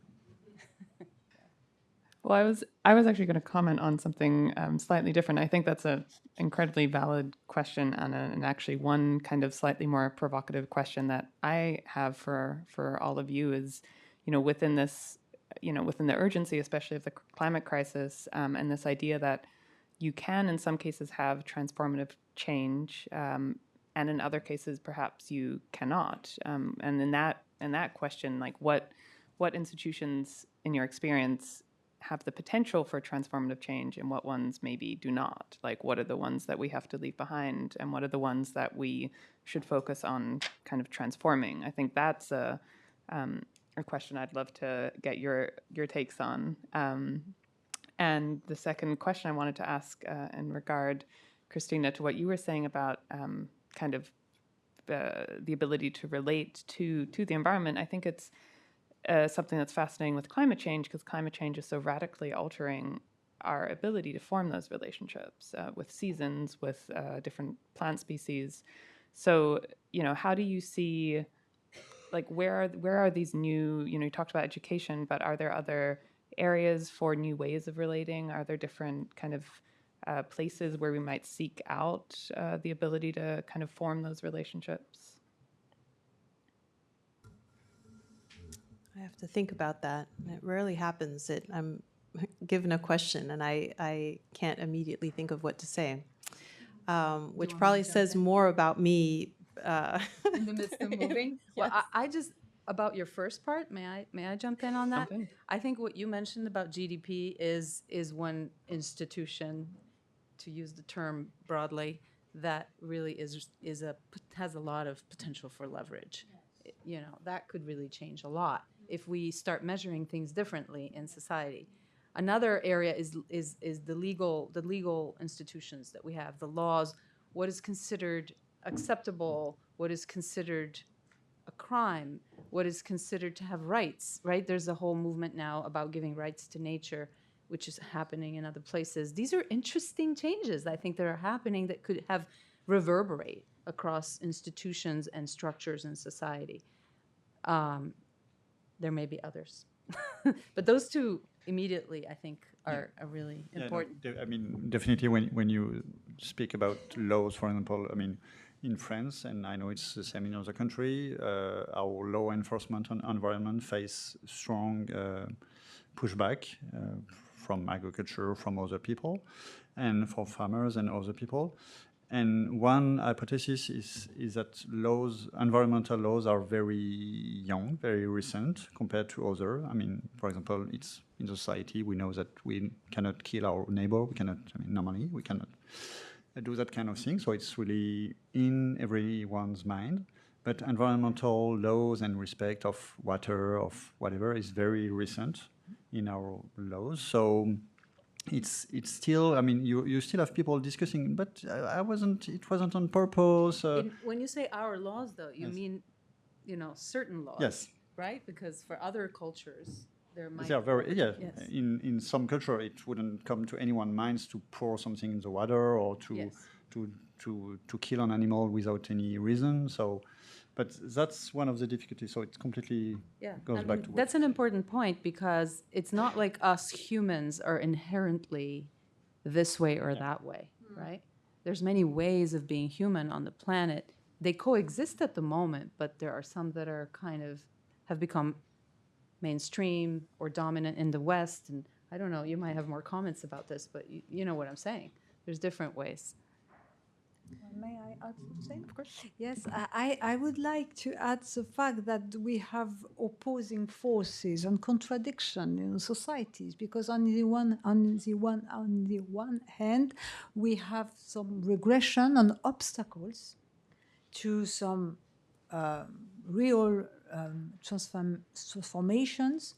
Well, I was actually going to comment on something slightly different. I think that's an incredibly valid question, Anna, and actually one kind of slightly more provocative question that I have for all of you is, within this, within the urgency, especially of the climate crisis, and this idea that you can, in some cases, have transformative change, and in other cases, perhaps you cannot. And in that question, like what institutions, in your experience, have the potential for transformative change and what ones maybe do not? Like, what are the ones that we have to leave behind, and what are the ones that we should focus on kind of transforming? I think that's a question I'd love to get your takes on. And the second question I wanted to ask in regard, Kristina, to what you were saying about kind of the ability to relate to the environment, I think it's something that's fascinating with climate change, because climate change is so radically altering our ability to form those relationships with seasons, with different plant species. So, how do you see, like, where are these new, you talked about education, but are there other areas for new ways of relating? Are there different kind of places where we might seek out the ability to kind of form those relationships? I have to think about that. It rarely happens that I'm given a question and I can't immediately think of what to say, which probably says more about me. In the midst of moving. Well, I just, about your first part, may I jump in on that? Jump in. I think what you mentioned about GDP is one institution, to use the term broadly, that really has a lot of potential for leverage. That could really change a lot if we start measuring things differently in society. Another area is the legal institutions that we have, the laws, what is considered acceptable, what is considered a crime, what is considered to have rights, right? There's a whole movement now about giving rights to nature, which is happening in other places. These are interesting changes, I think, that are happening that could have reverberate across institutions and structures in society. There may be others. But those two immediately, I think, are really important. I mean, definitely when you speak about laws, for example, I mean, in France, and I know it's the same in other countries, our law enforcement on environment face strong pushback from agriculture, from other people, and for farmers and other people. And one hypothesis is that environmental laws are very young, very recent compared to other. I mean, for example, it's in society, we know that we cannot kill our neighbor. We cannot, normally, we cannot do that kind of thing. So it's really in everyone's mind. But environmental laws and respect of water, of whatever, is very recent in our laws. So it's still, I mean, you still have people discussing, but it wasn't on purpose. When you say our laws, though, you mean, certain laws, yes, right? Because for other cultures, there might they are very, yes. In some culture, it wouldn't come to anyone's minds to pour something in the water or to kill an animal without any reason. So, but that's one of the difficulties. So it completely goes back to that's an important point, because it's not like us humans are inherently this way or that way, right? There's many ways of being human on the planet. They coexist at the moment, but there are some that are kind of have become mainstream or dominant in the West. And I don't know, you might have more comments about this, but you know what I'm saying. There's different ways. May I add something? Of course. Yes, I would like to add the fact that we have opposing forces and contradiction in societies, because on the one hand, we have some regression and obstacles to some real transformations,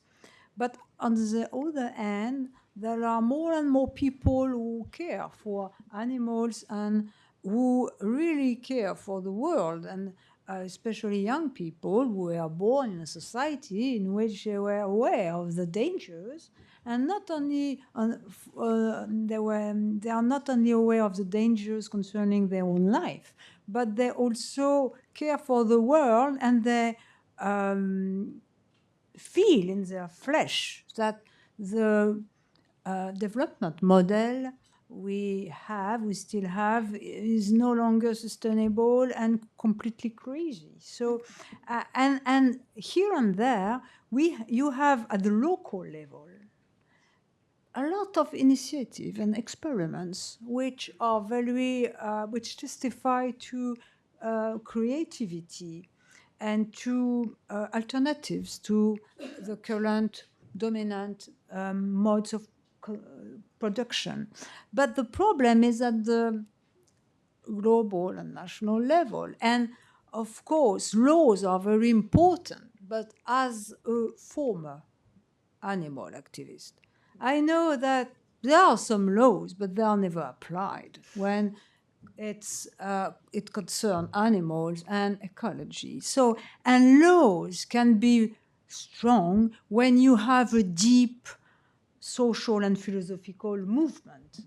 but on the other hand, there are more and more people who care for animals and who really care for the world, and especially young people who were born in a society in which they were aware of the dangers, and not only they are not only aware of the dangers concerning their own life, but they also care for the world, and they feel in their flesh that the development model we still have, is no longer sustainable and completely crazy. So, and here and there, you have at the local level a lot of initiative and experiments which are which testify to creativity and to alternatives to the current dominant modes of production. But the problem is at the global and national level. And of course, laws are very important. But as a former animal activist, I know that there are some laws, but they are never applied when it concerns animals and ecology. So, and laws can be strong when you have a deep social and philosophical movement.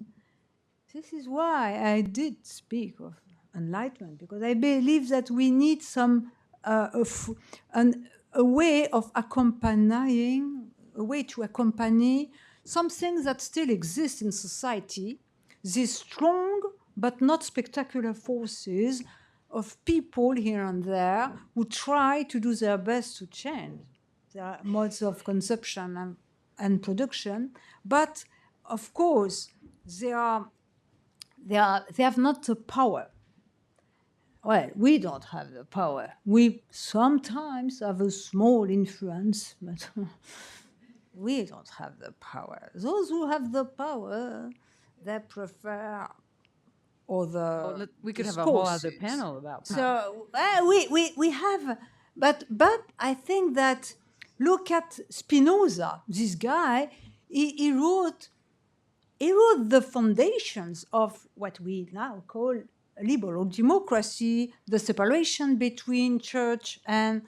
This is why I did speak of enlightenment, because I believe that we need some a way of accompanying, a way to accompany something that still exists in society, these strong but not spectacular forces of people here and there who try to do their best to change their modes of consumption and production. But of course, they have not the power. Well, we don't have the power. We sometimes have a small influence, but we don't have the power. Those who have the power, they prefer other We could have a whole other discourses. panel about power. So we have, but I think that look at Spinoza. This guy, he wrote the foundations of what we now call liberal democracy, the separation between church and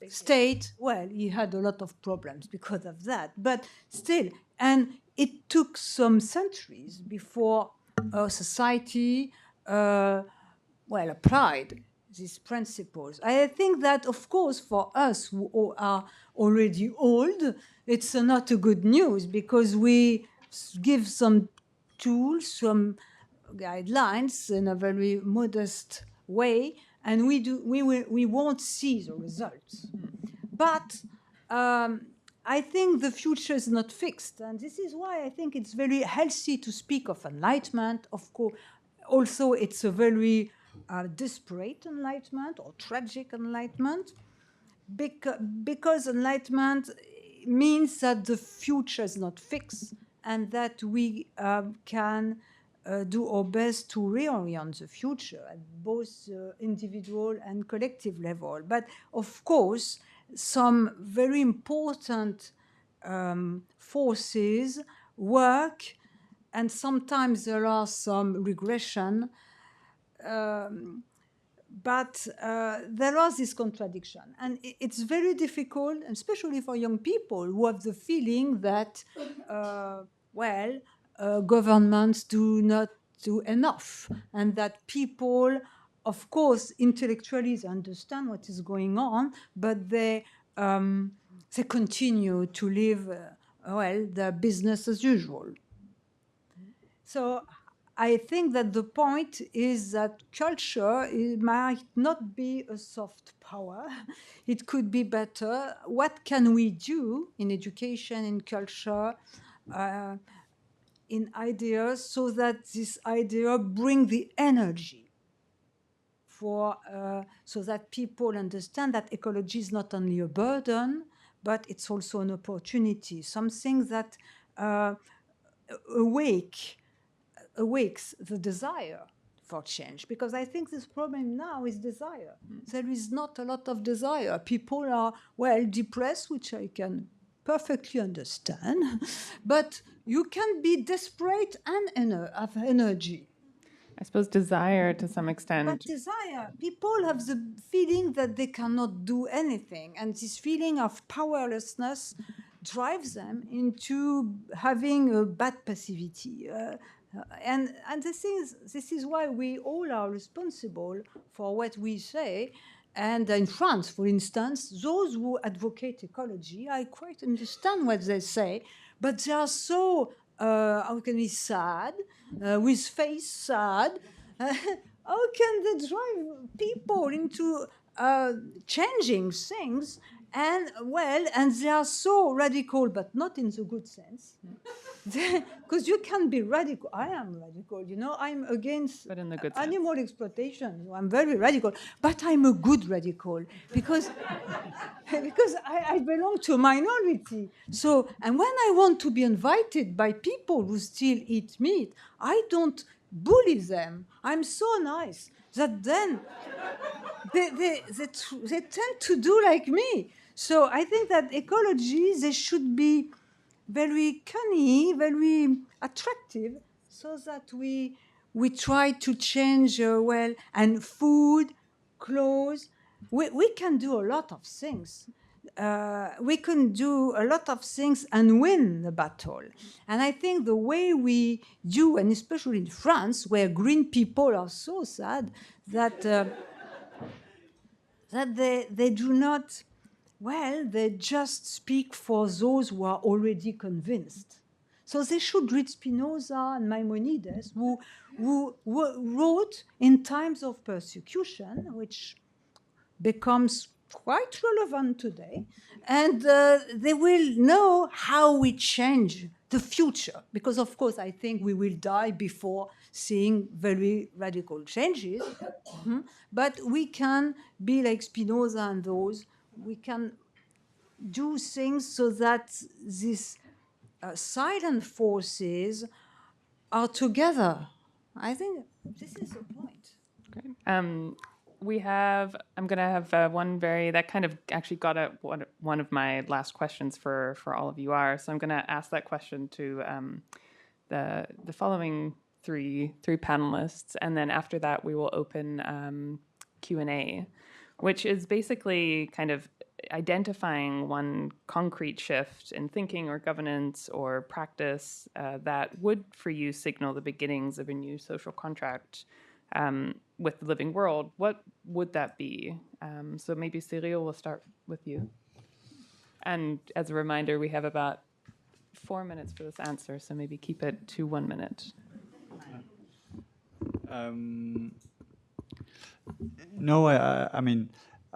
state. Well, he had a lot of problems because of that, but still, and it took some centuries before our society, applied these principles. I think that, of course, for us who are already old, it's not a good news, because we give some tools, some guidelines in a very modest way, and we won't see the results. But I think the future is not fixed, and this is why I think it's very healthy to speak of enlightenment. Of course, also it's a very disparate enlightenment or tragic enlightenment, because enlightenment means that the future is not fixed, and that we can do our best to reorient the future at both individual and collective level. But of course, some very important forces work, and sometimes there are some regression, but there are this contradiction. And it's very difficult, especially for young people who have the feeling that, governments do not do enough, and that people, of course, intellectually they understand what is going on, but they continue to live, their business as usual. So I think that the point is that culture, it might not be a soft power. It could be better. What can we do in education, in culture, in ideas, so that this idea bring the energy for, so that people understand that ecology is not only a burden, but it's also an opportunity, something that awakes the desire for change. Because I think this problem now is desire. There is not a lot of desire. People are, depressed, which I can perfectly understand, but you can be desperate and have energy. I suppose desire to some extent. But desire, people have the feeling that they cannot do anything, and this feeling of powerlessness drives them into having a bad passivity. And this is why we all are responsible for what we say. And in France, for instance, those who advocate ecology, I quite understand what they say, but they are so, how can we sad, with face sad. How can they drive people into changing things And well, and they are so radical, but not in the good sense. Because you can be radical. I am radical, you know. I'm against But in the good sense. animal exploitation. I'm very radical, but I'm a good radical because because I belong to a minority. So, and when I want to be invited by people who still eat meat, I don't bully them. I'm so nice that then they tend to do like me. So I think that ecology, they should be very canny, very attractive, so that we try to change, well, and food, clothes. We can do a lot of things. We can do a lot of things and win the battle. And I think the way we do, and especially in France, where green people are so sad that that they do not, well, they just speak for those who are already convinced. So they should read Spinoza and Maimonides, who wrote in times of persecution, which becomes quite relevant today, and they will know how we change the future. Because, of course, I think we will die before seeing very radical changes. But we can be like Spinoza and those. We can do things so that these silent forces are together. I think this is the point. Great. I'm going to have one that kind of actually got at what one of my last questions for all of you are. So I'm going to ask that question to the following three panelists. And then after that, we will open Q&A, which is basically kind of identifying one concrete shift in thinking or governance or practice that would, for you, signal the beginnings of a new social contract with the living world. What would that be? So maybe Cyrille, we'll start with you. And as a reminder, we have about 4 minutes for this answer, so maybe keep it to 1 minute. No, I mean,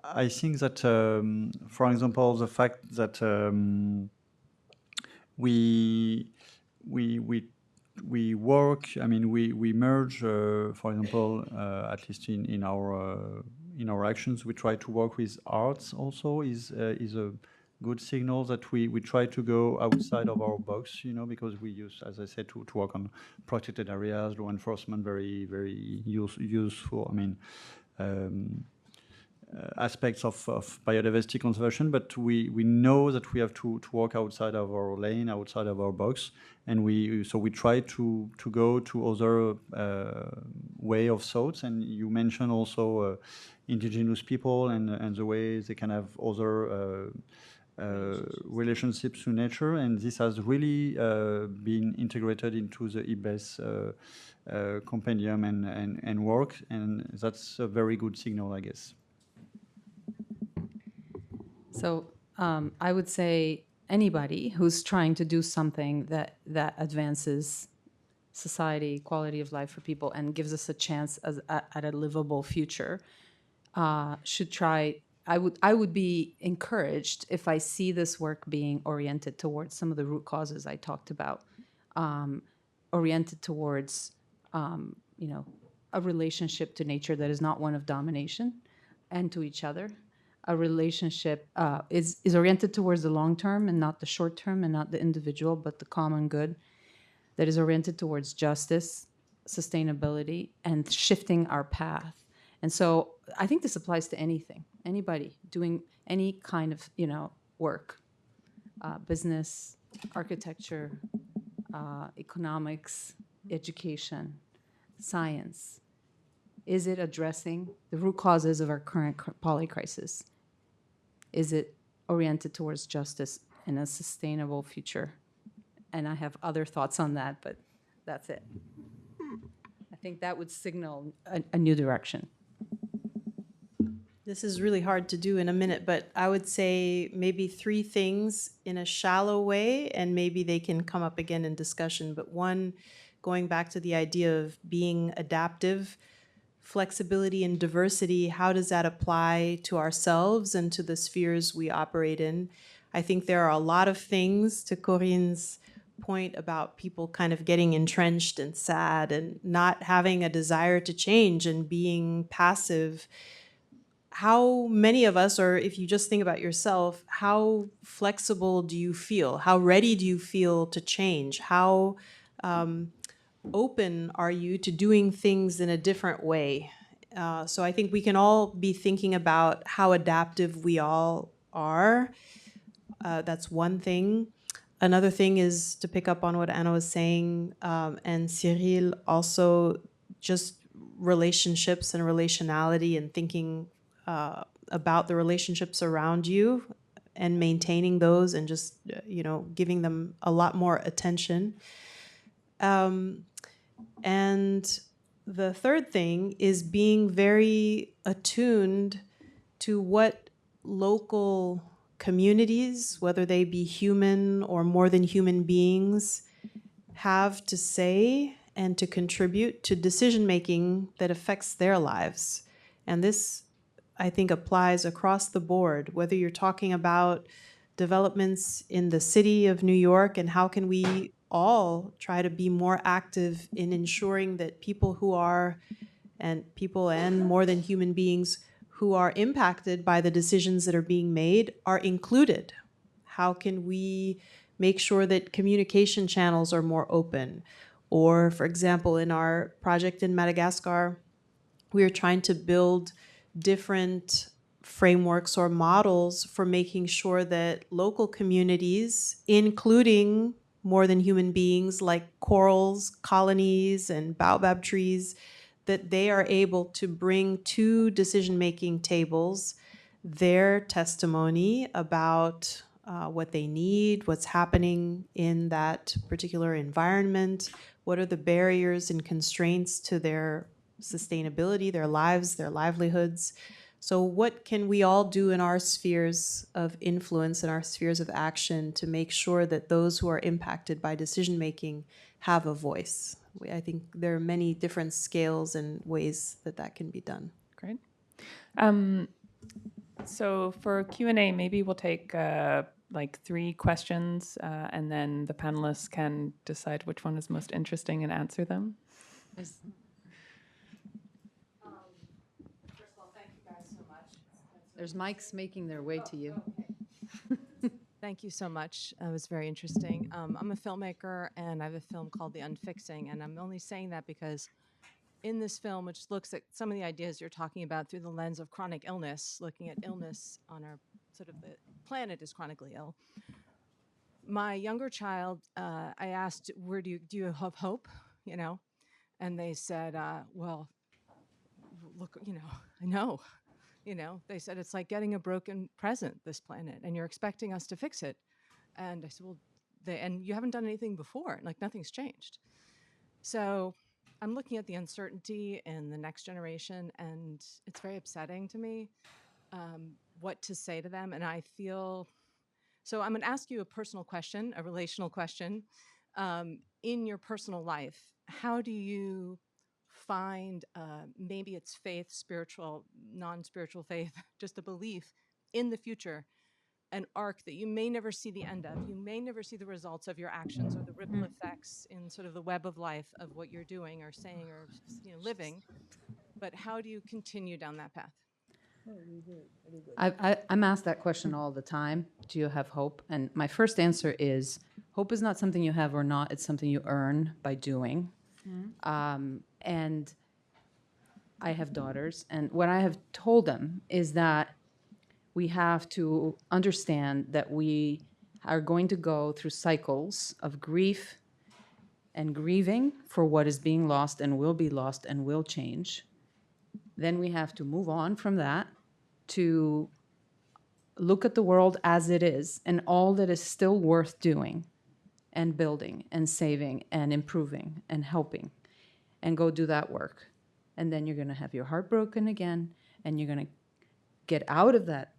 I think that, for example, the fact that we work. I mean, we merge. For example, at least in our actions, we try to work with arts. Also, is a good signal that we try to go outside of our box. You know, because we use, as I said, to work on protected areas, law enforcement, very useful. I mean. Aspects of biodiversity conservation, but we know that we have to work outside of our lane, outside of our box, and we try to go to other way of thoughts. And you mentioned also indigenous people and the way they can have other relationships to nature, and this has really been integrated into the IBES compendium and work, and that's a very good signal, I guess. So I would say anybody who's trying to do something that advances society, quality of life for people, and gives us a chance at a livable future should try. I would be encouraged if I see this work being oriented towards some of the root causes I talked about, oriented towards a relationship to nature that is not one of domination and to each other. A relationship is oriented towards the long term and not the short term, and not the individual, but the common good, that is oriented towards justice, sustainability, and shifting our path. And so I think this applies to anything, anybody doing any kind of work, business, architecture, economics, education, science. Is it addressing the root causes of our current polycrisis? Is it oriented towards justice and a sustainable future? And I have other thoughts on that, but that's it. I think that would signal a new direction. This is really hard to do in a minute, but I would say maybe 3 things in a shallow way, and maybe they can come up again in discussion. But one, going back to the idea of being adaptive. flexibility and diversity, how does that apply to ourselves and to the spheres we operate in? I think there are a lot of things, to Corine's point about people kind of getting entrenched and sad and not having a desire to change and being passive. How many of us, or if you just think about yourself, how flexible do you feel? How ready do you feel to change? How open are you to doing things in a different way? So I think we can all be thinking about how adaptive we all are. That's one thing. Another thing is to pick up on what Anna was saying, and Cyrille also, just relationships and relationality and thinking about the relationships around you and maintaining those and just, giving them a lot more attention. And the third thing is being very attuned to what local communities, whether they be human or more than human beings, have to say and to contribute to decision-making that affects their lives. And this, I think, applies across the board, whether you're talking about developments in the city of New York and how can we all try to be more active in ensuring that people and more than human beings who are impacted by the decisions that are being made are included. How can we make sure that communication channels are more open? Or, for example, in our project in Madagascar, we are trying to build different frameworks or models for making sure that local communities, including more than human beings like corals, colonies, and baobab trees, that they are able to bring to decision-making tables their testimony about what they need, what's happening in that particular environment, what are the barriers and constraints to their sustainability, their lives, their livelihoods. So what can we all do in our spheres of influence and our spheres of action to make sure that those who are impacted by decision-making have a voice? I think there are many different scales and ways that that can be done. Great. So for Q&A, maybe we'll take like 3 questions, and then the panelists can decide which one is most interesting and answer them. First of all, thank you guys so much. There's mics making their way to you. Thank you so much. It was very interesting. I'm a filmmaker, and I have a film called The Unfixing, and I'm only saying that because in this film, which looks at some of the ideas you're talking about through the lens of chronic illness, looking at illness on our sort of the planet is chronically ill. My younger child, I asked, "Where do you have hope?" And they said, "Well, look, I know." They said, it's like getting a broken present, this planet, and you're expecting us to fix it. And I said, well, and you haven't done anything before, like nothing's changed. So I'm looking at the uncertainty in the next generation, and it's very upsetting to me what to say to them. And I feel, so I'm gonna ask you a personal question, a relational question. In your personal life, how do you find, maybe it's faith, spiritual, non-spiritual faith, just a belief in the future, an arc that you may never see the end of. You may never see the results of your actions or the ripple effects in sort of the web of life of what you're doing or saying or living. But how do you continue down that path? I'm asked that question all the time. Do you have hope? And my first answer is, hope is not something you have or not. It's something you earn by doing. And I have daughters, and what I have told them is that we have to understand that we are going to go through cycles of grief and grieving for what is being lost and will be lost and will change. Then we have to move on from that to look at the world as it is and all that is still worth doing and building and saving and improving and helping, and go do that work. And then you're going to have your heart broken again, and you're going to get out of that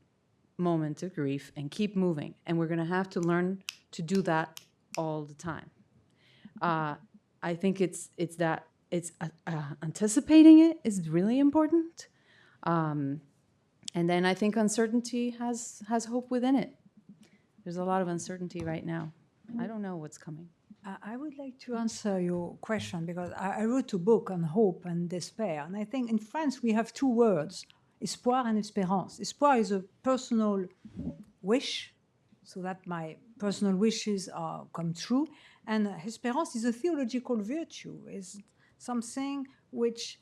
moment of grief and keep moving. And we're going to have to learn to do that all the time. I think it's that anticipating it is really important. And then I think uncertainty has hope within it. There's a lot of uncertainty right now. I don't know what's coming. I would like to answer your question because I wrote a book on hope and despair. And I think in France we have two words, espoir and espérance. Espoir is a personal wish, so that my personal wishes are come true. And espérance is a theological virtue, is something which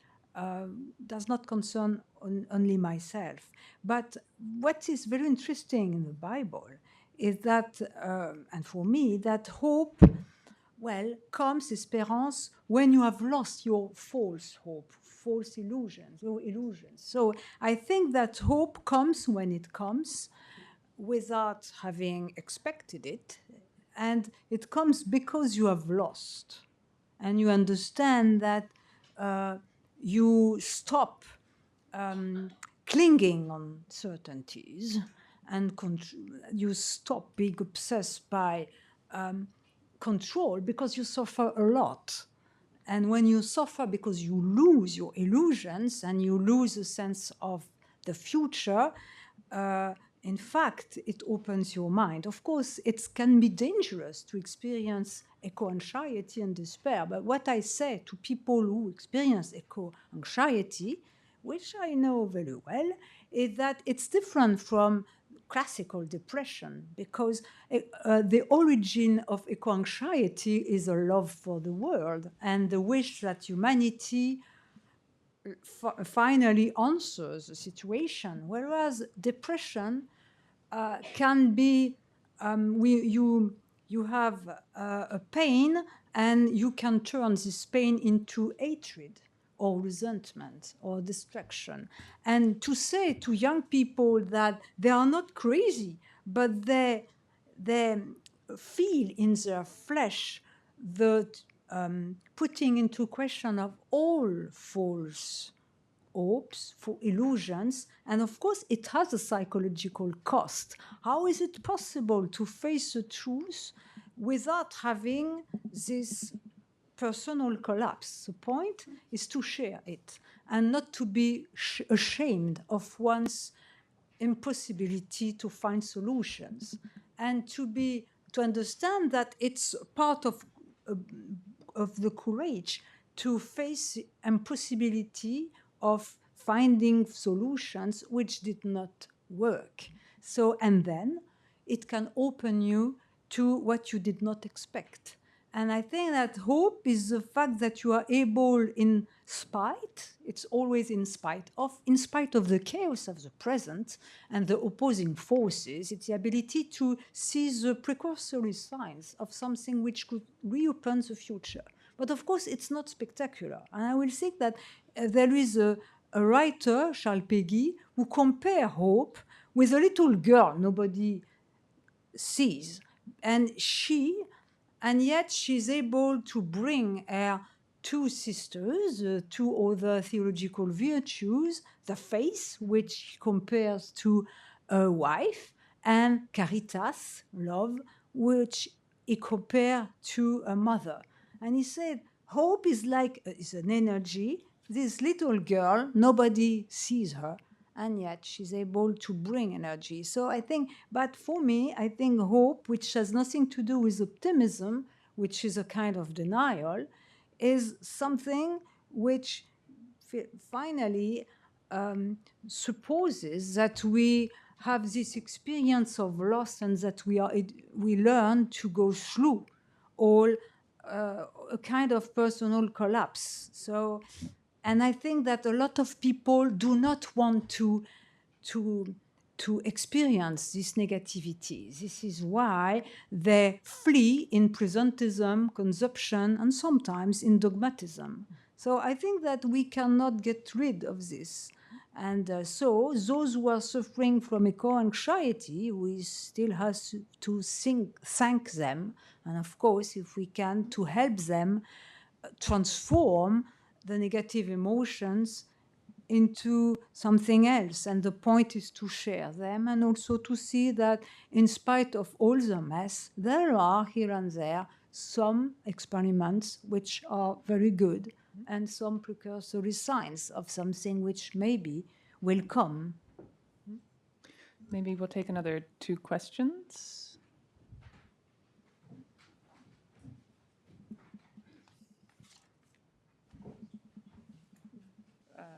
does not concern only myself. But what is very interesting in the Bible is that, and for me, that hope, well, comes, espérance, when you have lost your false hope, false illusions, your illusions. So I think that hope comes when it comes without having expected it, and it comes because you have lost, and you understand that you stop clinging on certainties, and you stop being obsessed by control because you suffer a lot. And when you suffer because you lose your illusions and you lose a sense of the future, in fact, it opens your mind. Of course, it can be dangerous to experience eco-anxiety and despair. But what I say to people who experience eco-anxiety, which I know very well, is that it's different from classical depression, because the origin of eco-anxiety is a love for the world and the wish that humanity finally answers the situation, whereas depression can be you have a pain, and you can turn this pain into hatred or resentment or distraction. And to say to young people that they are not crazy, but they feel in their flesh the putting into question of all false hopes, for illusions, and of course it has a psychological cost. How is it possible to face the truth without having this personal collapse? The point is to share it and not to be ashamed of one's impossibility to find solutions, and to understand that it's part of the courage to face the impossibility of finding solutions which did not work. So, and then it can open you to what you did not expect. And I think that hope is the fact that you are able, in spite, it's always in spite of the chaos of the present and the opposing forces, it's the ability to see the precursory signs of something which could reopen the future. But of course, it's not spectacular. And I will think that there is a writer, Charles Péguy, who compare hope with a little girl nobody sees. And yet she's able to bring her two sisters, two other theological virtues, the faith, which he compares to a wife, and caritas, love, which he compares to a mother. And he said, hope is like is an energy. This little girl, nobody sees her, and yet she's able to bring energy. So I think, but for me, I think hope, which has nothing to do with optimism, which is a kind of denial, is something which finally supposes that we have this experience of loss, and that we learn to go through all a kind of personal collapse. So, and I think that a lot of people do not want to experience this negativity. This is why they flee in presentism, consumption, and sometimes in dogmatism. So I think that we cannot get rid of this. And so those who are suffering from eco-anxiety, we still have to thank them. And of course, if we can, to help them transform the negative emotions into something else. And the point is to share them, and also to see that in spite of all the mess, there are here and there some experiments which are very good and some precursory signs of something which maybe will come. Maybe we'll take another 2 questions.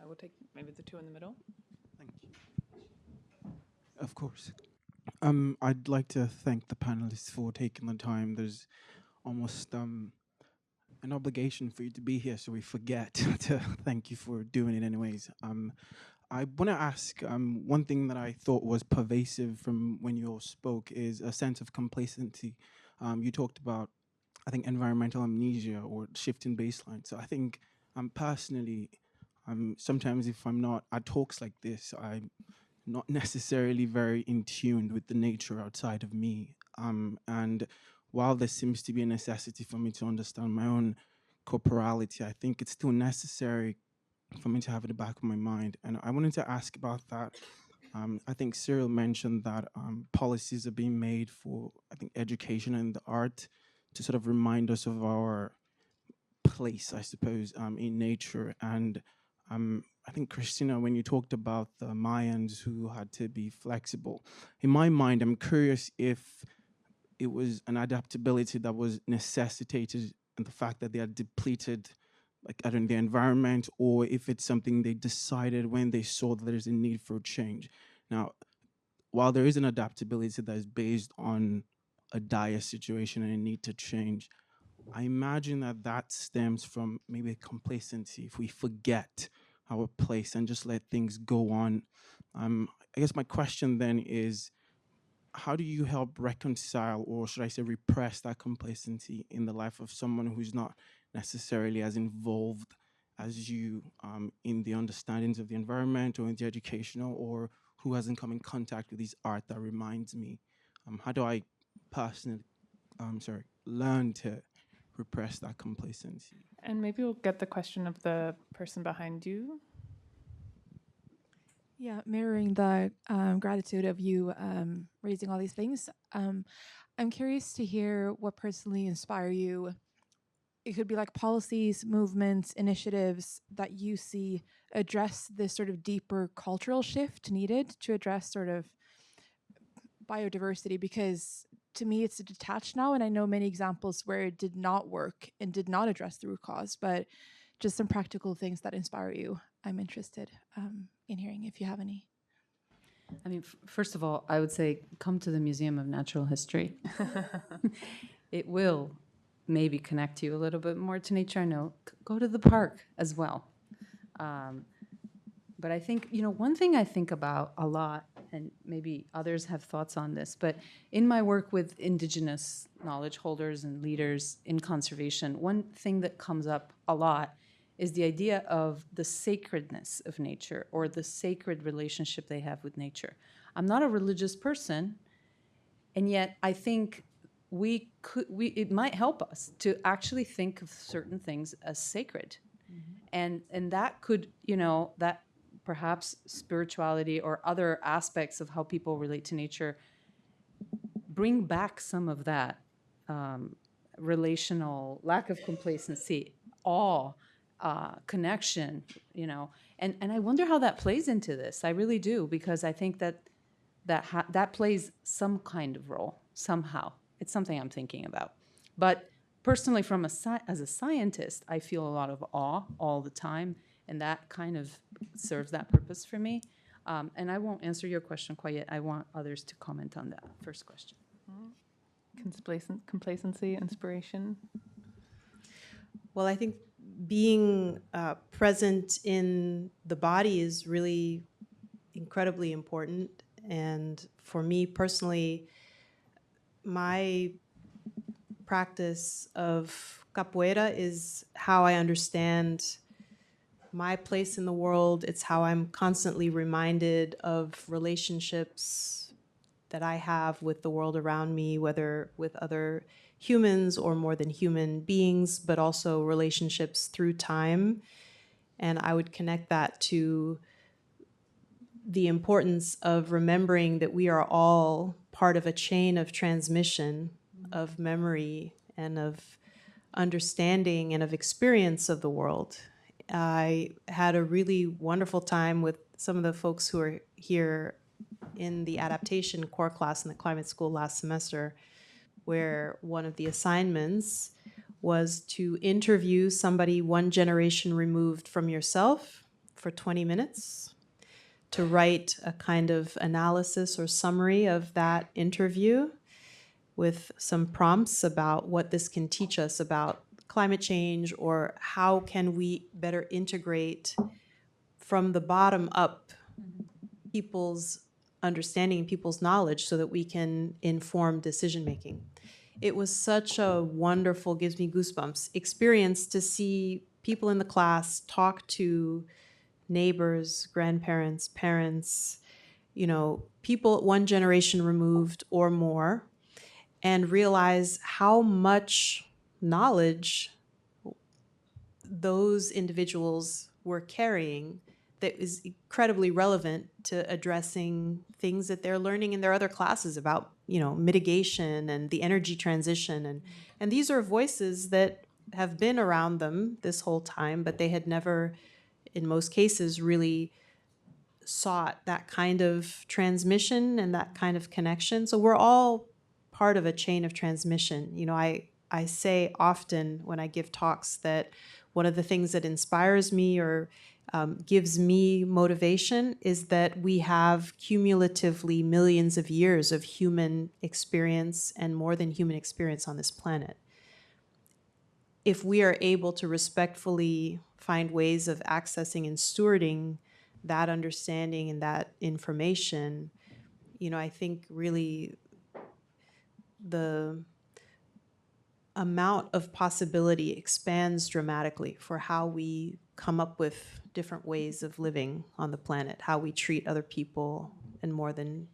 We'll take maybe the 2 in the middle. Thank you. Of course. I'd like to thank the panelists for taking the time. There's almost an obligation for you to be here, so we forget to thank you for doing it anyways. I want to ask, one thing that I thought was pervasive from when you all spoke is a sense of complacency. You talked about, I think, environmental amnesia or shifting baseline. So I think personally, sometimes if I'm not at talks like this, I'm not necessarily very in tune with the nature outside of me. And while there seems to be a necessity for me to understand my own corporality, I think it's still necessary for me to have in the back of my mind. And I wanted to ask about that. I think Cyrille mentioned that policies are being made for, I think, education and the art to sort of remind us of our place, I suppose, in nature. And I think, Kristina, when you talked about the Mayans who had to be flexible, in my mind, I'm curious if it was an adaptability that was necessitated and the fact that they had depleted, like, I don't know, the environment, or if it's something they decided when they saw that there's a need for change. Now, while there is an adaptability that is based on a dire situation and a need to change, I imagine that that stems from maybe a complacency. If we forget our place and just let things go on. I guess my question then is, how do you help reconcile, or should I say repress, that complacency in the life of someone who's not necessarily as involved as you in the understandings of the environment or in the educational, or who hasn't come in contact with this art that reminds me? How do I personally, learn to repress that complacency? And maybe we'll get the question of the person behind you. Yeah, mirroring the gratitude of you raising all these things. I'm curious to hear what personally inspire you. It could be like policies, movements, initiatives that you see address this sort of deeper cultural shift needed to address sort of biodiversity, because to me it's detached now, and I know many examples where it did not work and did not address the root cause, but just some practical things that inspire you. I'm interested in hearing if you have any. I mean, first of all, I would say come to the Museum of Natural History. It will maybe connect you a little bit more to nature. I know, go to the park as well. But I think, one thing I think about a lot, and maybe others have thoughts on this, but in my work with indigenous knowledge holders and leaders in conservation, one thing that comes up a lot is the idea of the sacredness of nature, or the sacred relationship they have with nature. I'm not a religious person, and yet I think it might help us to actually think of certain things as sacred. Mm-hmm. And that could, that perhaps spirituality or other aspects of how people relate to nature bring back some of that relational lack of complacency, awe, connection, and I wonder how that plays into this. I really do, because I think that plays some kind of role somehow. It's something I'm thinking about. But personally, as a scientist, I feel a lot of awe all the time, and that kind of serves that purpose for me. And I won't answer your question quite yet. I want others to comment on that first question. Complacency, inspiration. Well, I think being present in the body is really incredibly important. And for me personally, my practice of capoeira is how I understand my place in the world. It's how I'm constantly reminded of relationships that I have with the world around me, whether with other humans or more than human beings, but also relationships through time. And I would connect that to the importance of remembering that we are all part of a chain of transmission of memory and of understanding and of experience of the world. I had a really wonderful time with some of the folks who are here in the adaptation core class in the climate school last semester, where one of the assignments was to interview somebody one generation removed from yourself for 20 minutes, to write a kind of analysis or summary of that interview with some prompts about what this can teach us about climate change, or how can we better integrate from the bottom up people's understanding, people's knowledge, so that we can inform decision making. It was such a wonderful, gives me goosebumps, experience to see people in the class talk to neighbors, grandparents, parents, people one generation removed or more, and realize how much knowledge those individuals were carrying that is incredibly relevant to addressing things that they're learning in their other classes about, mitigation and the energy transition. And these are voices that have been around them this whole time, but they had never, in most cases, really sought that kind of transmission and that kind of connection. So we're all part of a chain of transmission. I say often when I give talks that one of the things that inspires me or gives me motivation is that we have cumulatively millions of years of human experience and more than human experience on this planet. If we are able to respectfully find ways of accessing and stewarding that understanding and that information, I think really the amount of possibility expands dramatically for how we come up with different ways of living on the planet, how we treat other people and more than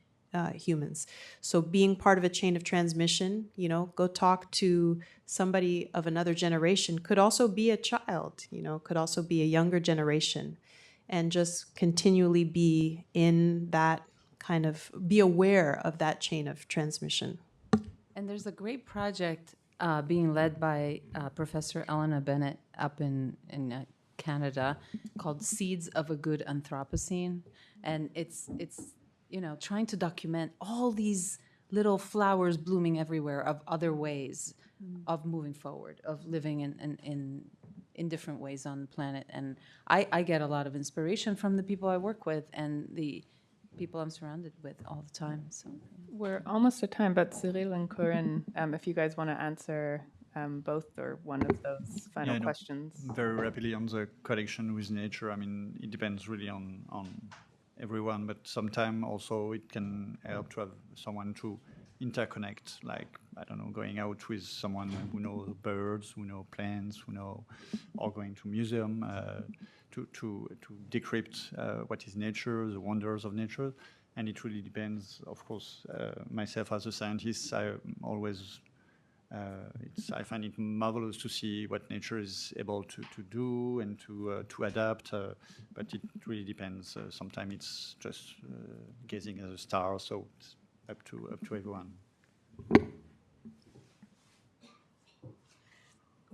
humans. So being part of a chain of transmission, go talk to somebody of another generation, could also be a child, could also be a younger generation, and just continually be in that be aware of that chain of transmission. And there's a great project being led by Professor Elena Bennett up in Canada called Seeds of a Good Anthropocene. And it's trying to document all these little flowers blooming everywhere of other ways of moving forward, of living in different ways on the planet. And I get a lot of inspiration from the people I work with and the people I'm surrounded with all the time. So we're almost at time, but Cyrille and Corine, if you guys want to answer both or one of those final questions. Very rapidly on the connection with nature. I mean, it depends really on everyone, but sometimes also it can help to have someone to interconnect, like, I don't know, going out with someone who knows birds, who know plants, or going to museum to decrypt what is nature, the wonders of nature. And it really depends, of course, myself as a scientist, I find it marvelous to see what nature is able to do and to adapt, but it really depends. Sometimes it's just gazing at a star, so it's up to everyone.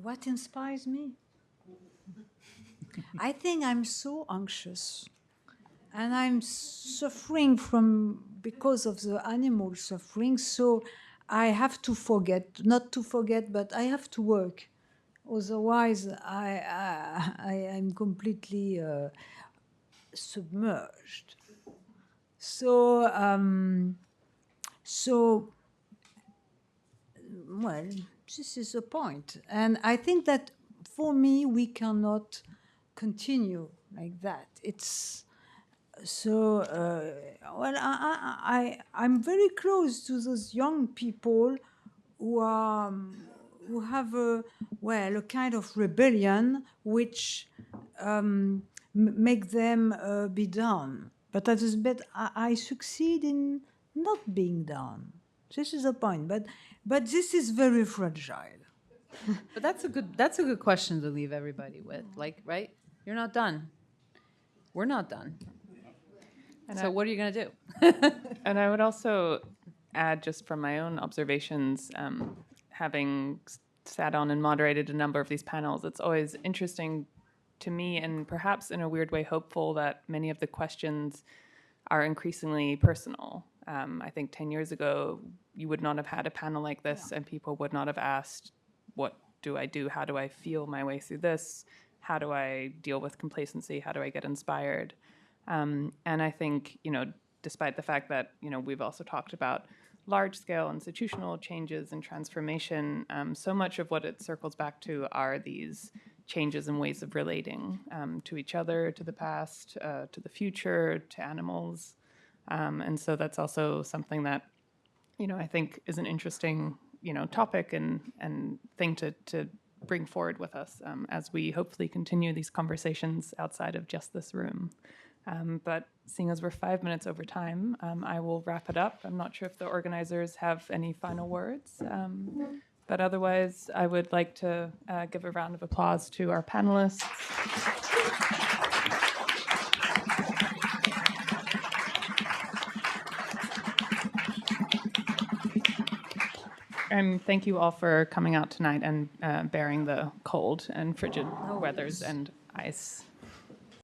What inspires me? I think I'm so anxious, and I'm suffering because of the animal suffering. So I have to not to forget, but I have to work. Otherwise, I'm completely submerged. So, well, this is the point. And I think that for me, we cannot continue like that. It's so, I'm very close to those young people who have a kind of rebellion which make them be down. But I succeed in not being down. This is the point. But this is very fragile. But that's a good question to leave everybody with. Like, right? You're not done. We're not done. And so what are you going to do? And I would also add, just from my own observations, having sat on and moderated a number of these panels, it's always interesting to me, and perhaps in a weird way, hopeful that many of the questions are increasingly personal. I think 10 years ago, you would not have had a panel like this, and people would not have asked, what do I do? How do I feel my way through this? How do I deal with complacency? How do I get inspired? And I think, despite the fact that, we've also talked about large-scale institutional changes and transformation, so much of what it circles back to are these changes in ways of relating to each other, to the past, to the future, to animals. And so that's also something that, I think is an interesting, topic and thing to bring forward with us as we hopefully continue these conversations outside of just this room. But seeing as we're 5 minutes over time, I will wrap it up. I'm not sure if the organizers have any final words. But otherwise, I would like to give a round of applause to our panelists. And thank you all for coming out tonight and bearing the cold and frigid weathers and ice.